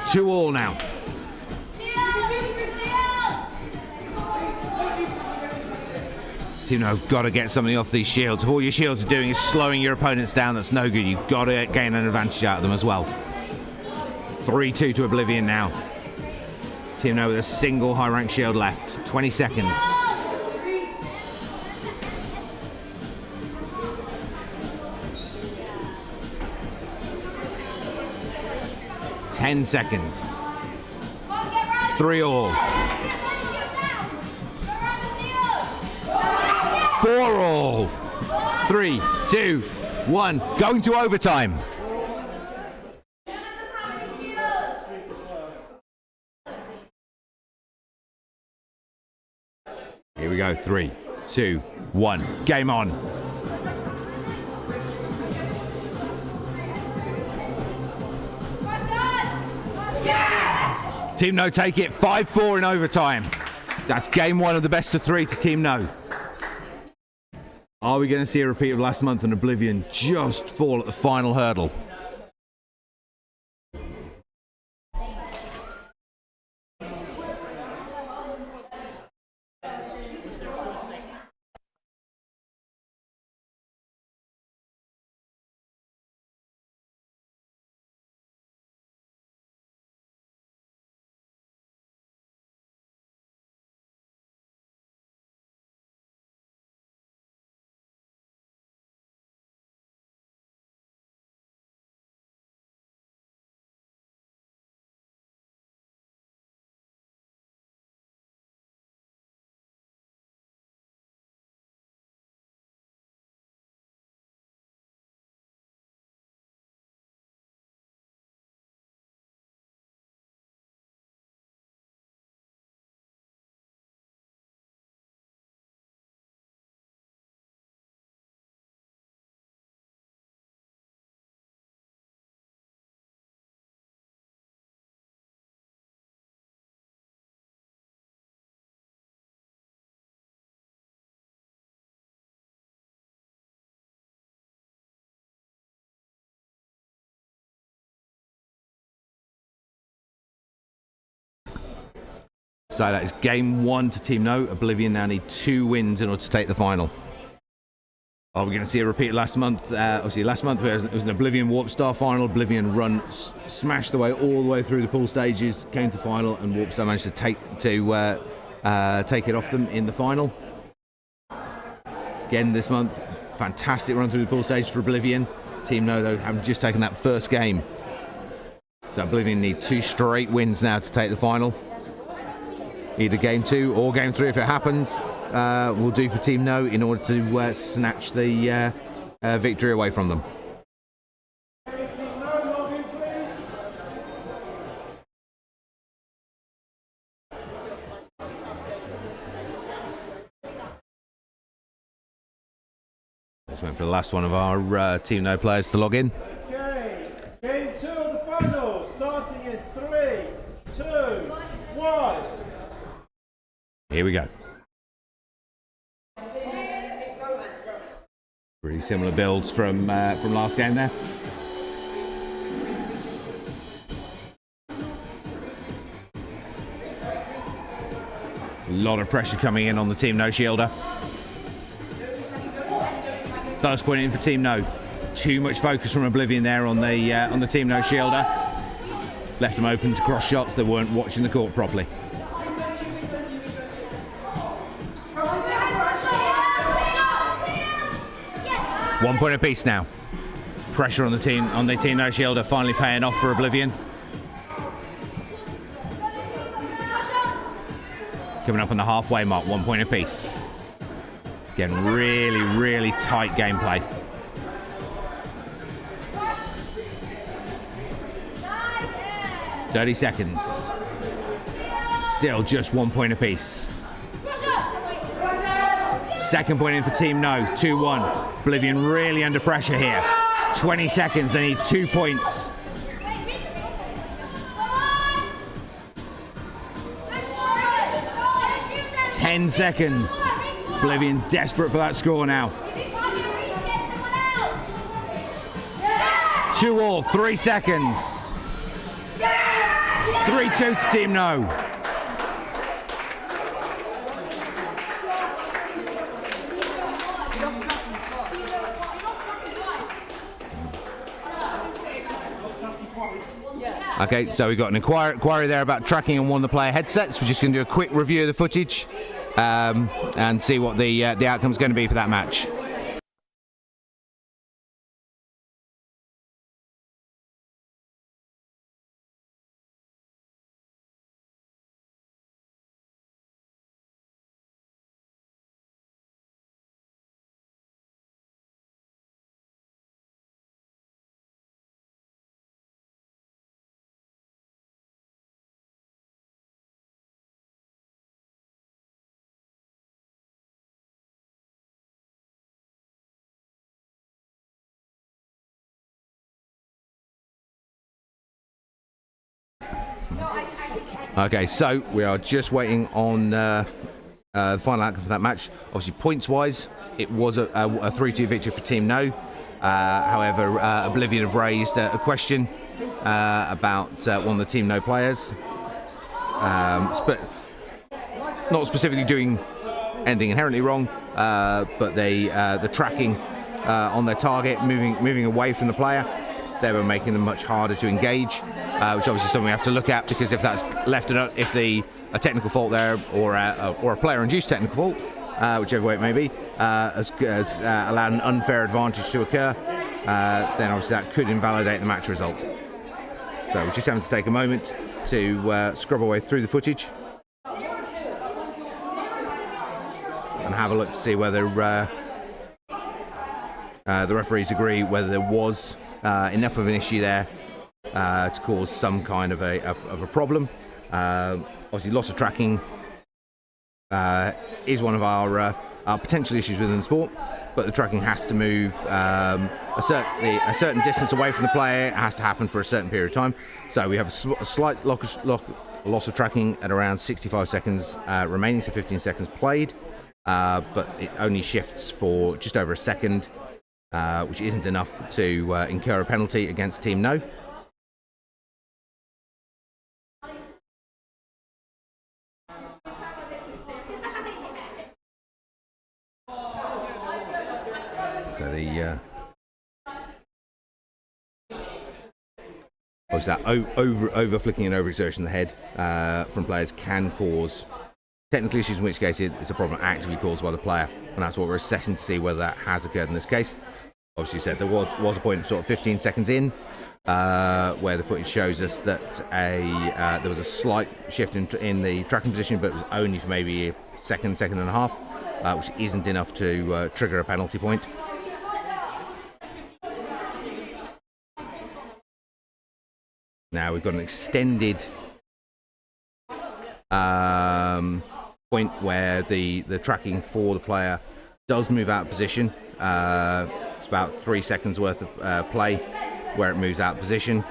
Speaker 1: 2-2 now. Team No have got to get something off these shields. If all your shields are doing is slowing your opponents down, that's no good. You've got to gain an advantage out of them as well. 3-2 to Oblivion now. Team No with a single high rank shield left. 20 seconds. Ten seconds. 3-3. 4-4. 3, 2, 1. Going to overtime. Here we go. 3, 2, 1. Game on. Team No take it 5-4 in overtime. That's game 1 of the best of 3 to Team No. Are we going to see a repeat of last month and Oblivion just fall at the final hurdle? So that is game 1 to Team No. Oblivion now need 2 wins in order to take the final. Are we going to see a repeat last month? Obviously, last month it was an Oblivion Warp Star final. Oblivion run smashed the way all the way through the pool stages, came to the final, and Warp Star managed to take it off them in the final. Again this month, fantastic run through the pool stage for Oblivion. Team No, though, have just taken that first game. So Oblivion need 2 straight wins now to take the final. Either game 2 or game 3 if it happens will do for Team No in order to snatch the victory away from them. Just waiting for the last one of our Team No players to log in.
Speaker 3: Okay, game 2 of the final, starting in 3, 2, 1.
Speaker 1: Here we go. Pretty similar builds from last game there. A lot of pressure coming in on the Team No shielder. First point in for Team No. Too much focus from Oblivion there on the Team No shielder. Left them open to cross shots. They weren't watching the court properly. One point apiece now. Pressure on the Team No shielder finally paying off for Oblivion. Coming up on the halfway mark, 1 point apiece. Again, really, really tight gameplay. "30 seconds. Still just 1 point apiece. Second point in for Team No, 2-1. Oblivion really under pressure here. 20 seconds, they need 2 points. Ten seconds. Oblivion desperate for that score now. 2-2, 3 seconds. 3-2 to Team No. Okay, so we've got an inquiry there about tracking on one of the player headsets. We're just going to do a quick review of the footage and see what the outcome is going to be for that match. Okay, so we are just waiting on the final outcome for that match. Obviously, points-wise, it was a 3-2 victory for Team No. However, Oblivion have raised a question about one of the Team No players, but not specifically doing anything inherently wrong, but the tracking on their target, moving away from the player, they were making them much harder to engage, which obviously is something we have to look at, because if that's left, if a technical fault there or a player-induced technical fault, whichever way it may be, has allowed an unfair advantage to occur, then obviously that could invalidate the match result. So we're just having to take a moment to scrub our way through the footage and have a look to see whether the referees agree whether there was enough of an issue there to cause some kind of a problem. Obviously, loss of tracking is one of our potential issues within the sport, but the tracking has to move a certain distance away from the player. It has to happen for a certain period of time. So we have a slight loss of tracking at around 65 seconds remaining, so 15 seconds played, but it only shifts for just over a second, which isn't enough to incur a penalty against Team No. So the obviously that over flicking and over exertion of the head from players can cause technical issues, in which case it's a problem actively caused by the player, and that's what we're assessing to see whether that has occurred in this case. Obviously, you said there was a point of sort of 15 seconds in where the footage shows us that there was a slight shift in the tracking position, but it was only for maybe a second and a half, which isn't enough to trigger a penalty point. Now we've got an extended point where the tracking for the player does move out of position. It's about 3 seconds worth of play where it moves out of position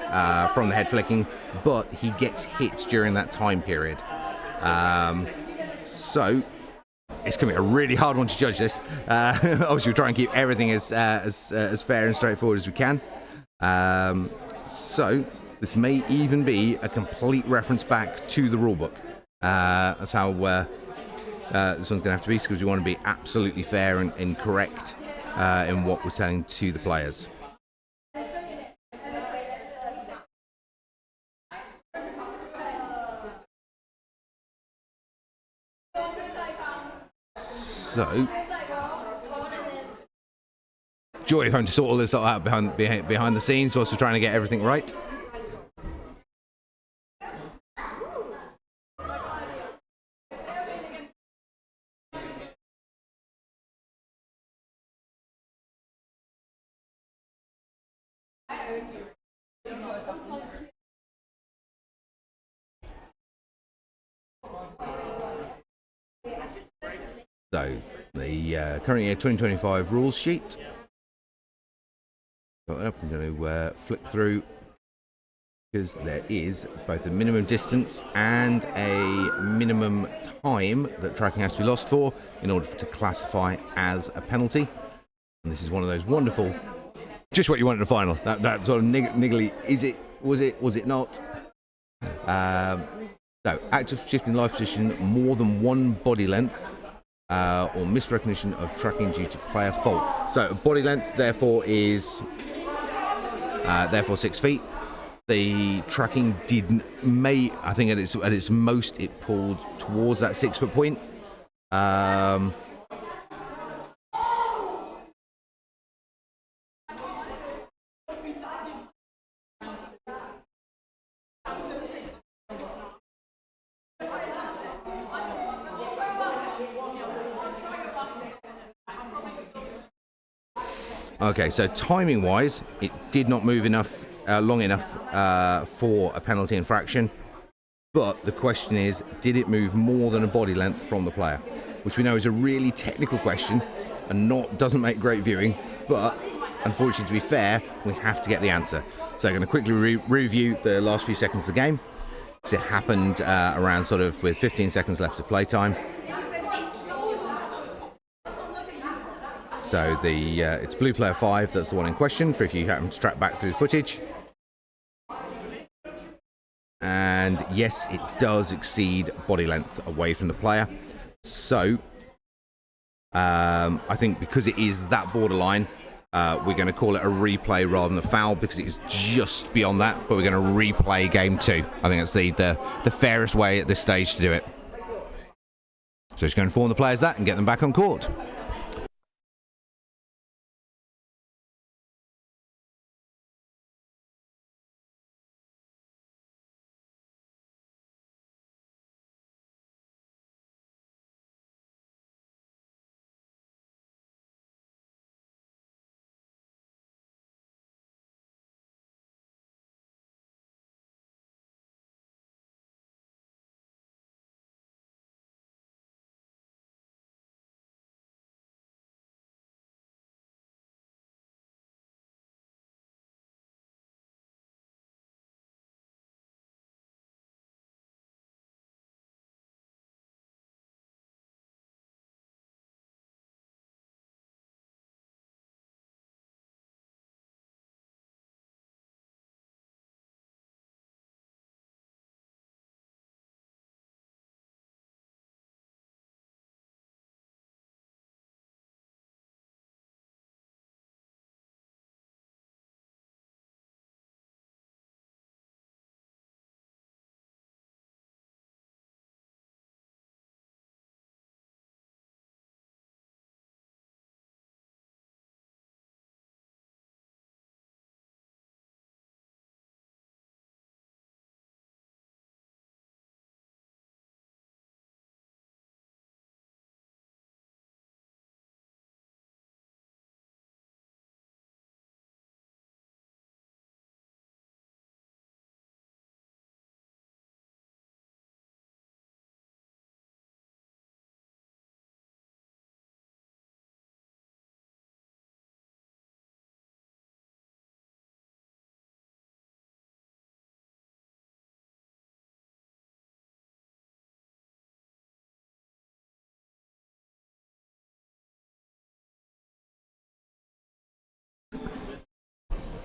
Speaker 1: from the head flicking, but he gets hit during that time period. So it's going to be a really hard one to judge this. Obviously, we try and keep everything as fair and straightforward as we can. So this may even be a complete reference back to the rulebook. That's how this one's going to have to be, because we want to be absolutely fair and correct in what we're telling to the players. So, joy of having to sort all this out behind the scenes whilst we're trying to get everything right. So The current year 2025 rules sheet. Got that up. I'm going to flip through, because there is both a minimum distance and a minimum time that tracking has to be lost for in order to classify as a penalty. And this is one of those wonderful, just what you want in the final. That sort of niggly, was it not? So, active shift in life position more than one body length, or misrecognition of tracking due to player fault. So body length therefore is 6 feet. The tracking I think at its most it pulled towards that 6 foot point. Okay, so timing wise, it did not move long enough for a penalty infraction, but the question is, did it move more than a body length from the player? Which we know is a really technical question and doesn't make great viewing, but unfortunately, to be fair, we have to get the answer. So I'm going to quickly review the last few seconds of the game, because it happened around sort of with 15 seconds left of playtime. So it's blue player 5, that's the one in question, for if you happen to track back through the footage. And yes, it does exceed body length away from the player. So I think because it is that borderline, we're going to call it a replay rather than a foul, because it is just beyond that, but we're going to replay game 2. I think that's the fairest way at this stage to do it. So just going to inform the players that and get them back on court.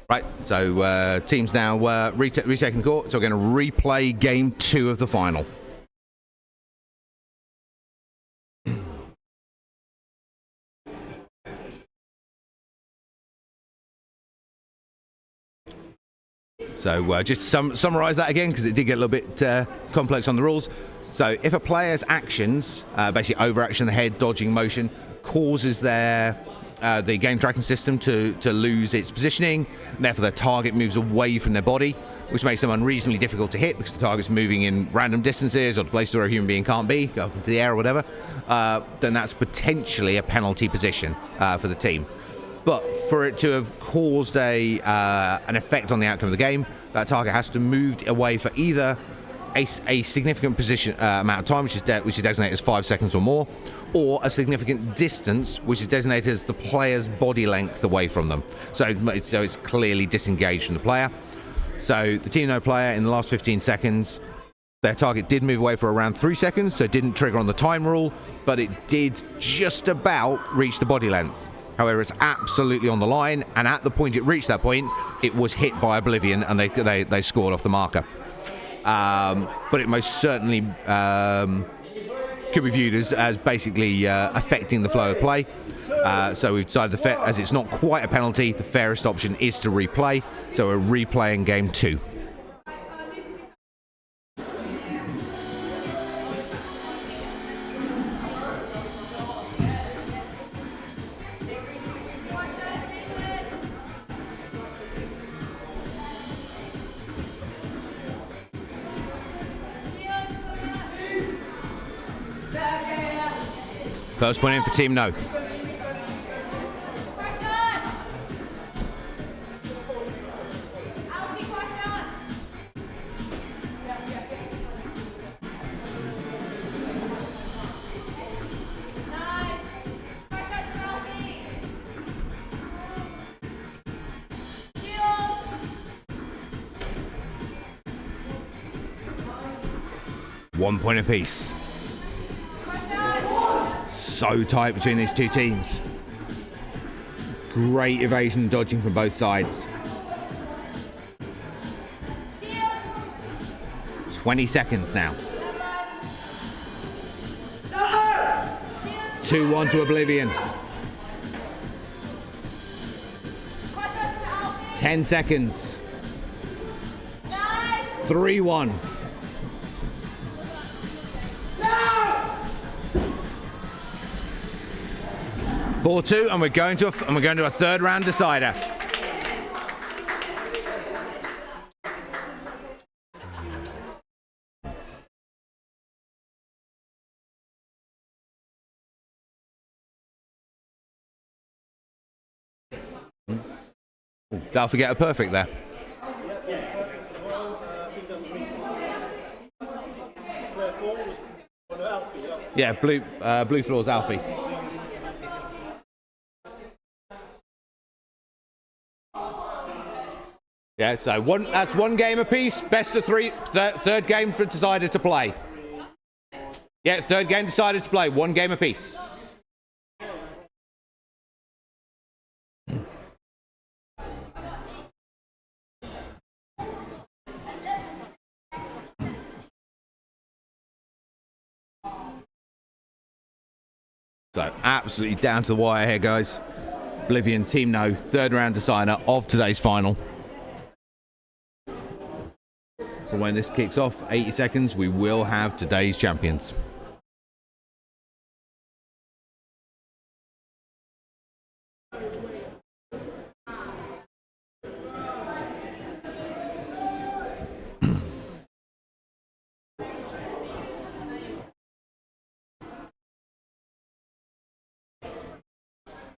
Speaker 1: Right, so teams now retaking the court, so we're going to replay game 2 of the final. So just to summarise that again, because it did get a little bit complex on the rules. So if a player's actions, basically overaction, the head, dodging motion, causes the game tracking system to lose its positioning, and therefore their target moves away from their body, which makes them unreasonably difficult to hit because the target's moving in random distances or to places where a human being can't be, go up into the air or whatever, then that's potentially a penalty position for the team. But for it to have caused an effect on the outcome of the game, that target has to move away for either a significant position amount of time, which is designated as 5 seconds or more, or a significant distance, which is designated as the player's body length away from them. So it's clearly disengaged from the player. So the Team No player in the last 15 seconds, their target did move away for around 3 seconds, so it didn't trigger on the time rule, but it did just about reach the body length. However, it's absolutely on the line, and at the point it reached that point, it was hit by Oblivion, and they scored off the marker. But it most certainly could be viewed as basically affecting the flow of play. So we've decided, as it's not quite a penalty, the fairest option is to replay. So we're replaying game 2. First point in for Team No. One point apiece. So tight between these two teams. Great evasion and dodging from both sides. 20 seconds now. 2-1 to Oblivion. 10 seconds. 3-1. 4-2, and we're going to a third round decider. Don't forget a perfect there. Yeah, blue floor's Alfie. Yeah, so that's one game apiece. Best of 3. Third game for decider to play. Yeah, third game decider to play. 1 game apiece. So absolutely down to the wire here, guys. Oblivion, Team No, third round decider of today's final. For when this kicks off, 80 seconds, we will have today's champions.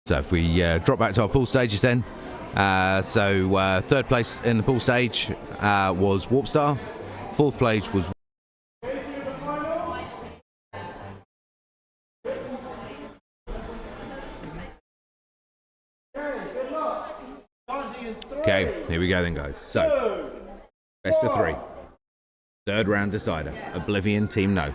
Speaker 1: So if we drop back to our pool stages then. Third place in the pool stage was Warpstar. Fourth place was Okay, here we go then, guys. So best of 3. Third round decider. Oblivion, Team No.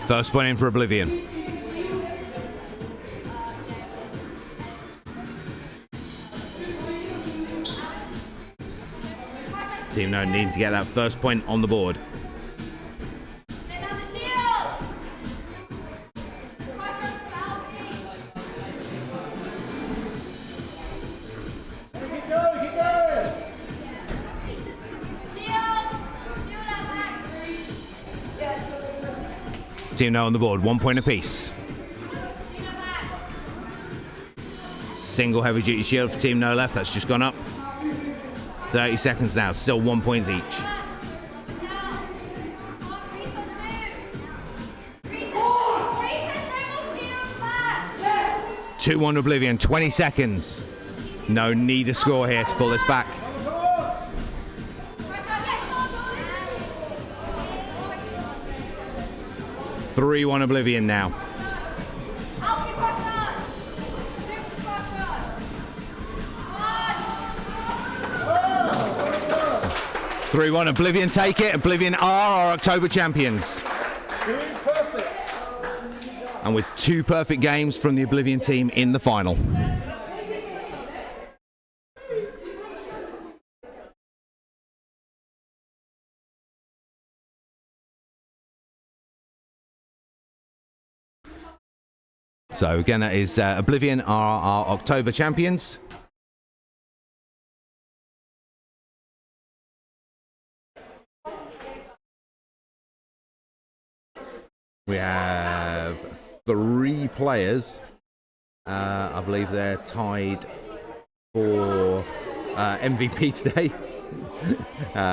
Speaker 1: First point in for Oblivion. Team No needs to get that first point on the board. Team No on the board, 1 point apiece. Single heavy duty shield for Team No left, that's just gone up. 30 seconds now, still 1 point each. 2-1 Oblivion, 20 seconds. No need to score here to pull this back. 3-1 Oblivion now. 3-1 Oblivion take it. Oblivion are our October champions. And with 2 perfect games from the Oblivion team in the final. So again, that is Oblivion are our October champions. We have 3 players. I believe they're tied for MVP today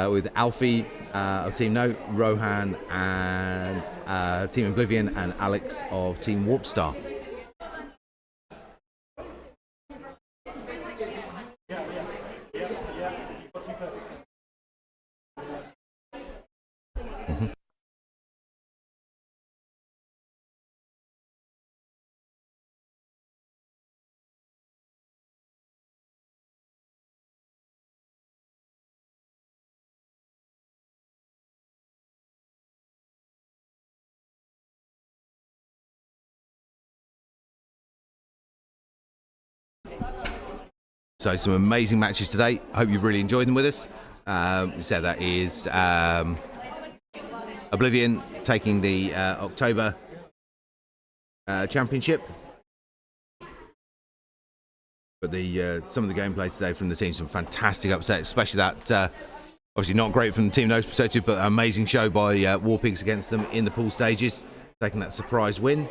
Speaker 1: with Alfie of Team No, Rohan and Team Oblivion, and Alex of Team Warpstar. So some amazing matches today. I hope you've really enjoyed them with us. We said that is Oblivion taking the October championship. But some of the gameplay today from the team, some fantastic upsets, especially that obviously not great from the Team No's perspective, but an amazing show by Warpigs against them in the pool stages, taking that surprise win.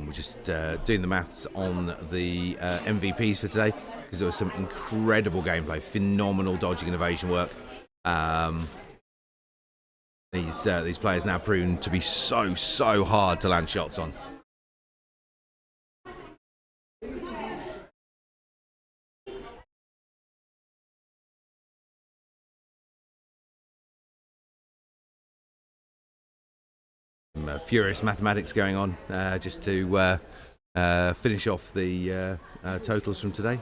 Speaker 1: We're just doing the maths on the MVPs for today, because there was some incredible gameplay, phenomenal dodging and evasion work. These players now proven to be so hard to land shots on. Furious mathematics going on just to finish off the totals from today.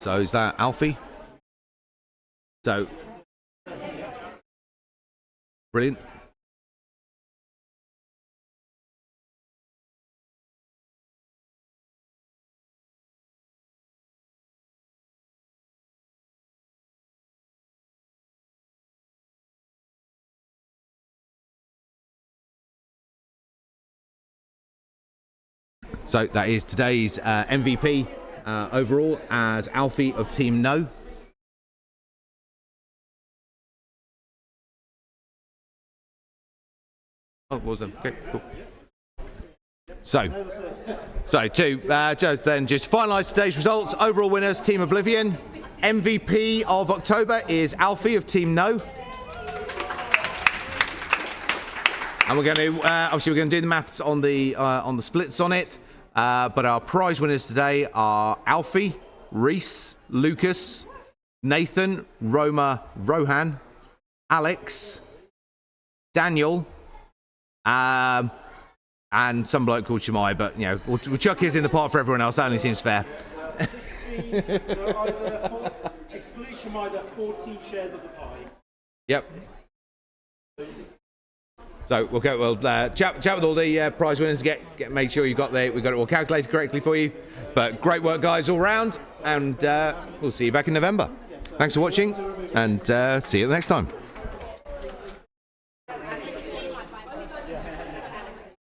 Speaker 1: So is that Alfie? So brilliant. So that is today's MVP overall as Alfie of Team No. Oh, awesome. Okay, cool. So to then just finalise today's results. Overall winners, Team Oblivion. MVP of October is Alfie of Team No. And we're going to obviously we're going to do the maths on the splits on it. But our prize winners today are Alfie, Reese, Lucas, Nathan, Roma, Rohan, Alex, Daniel, and some bloke called Shamai. But you know, we'll chuck his in the pot for everyone else. That only seems fair.
Speaker 3: Exclude Shamai, there are 14 shares of the pie.
Speaker 1: Yep. So we'll chat with all the prize winners. Make sure we got it all calculated correctly for you. But great work, guys, all round, and we'll see you back in November. Thanks for watching, and see you the next time.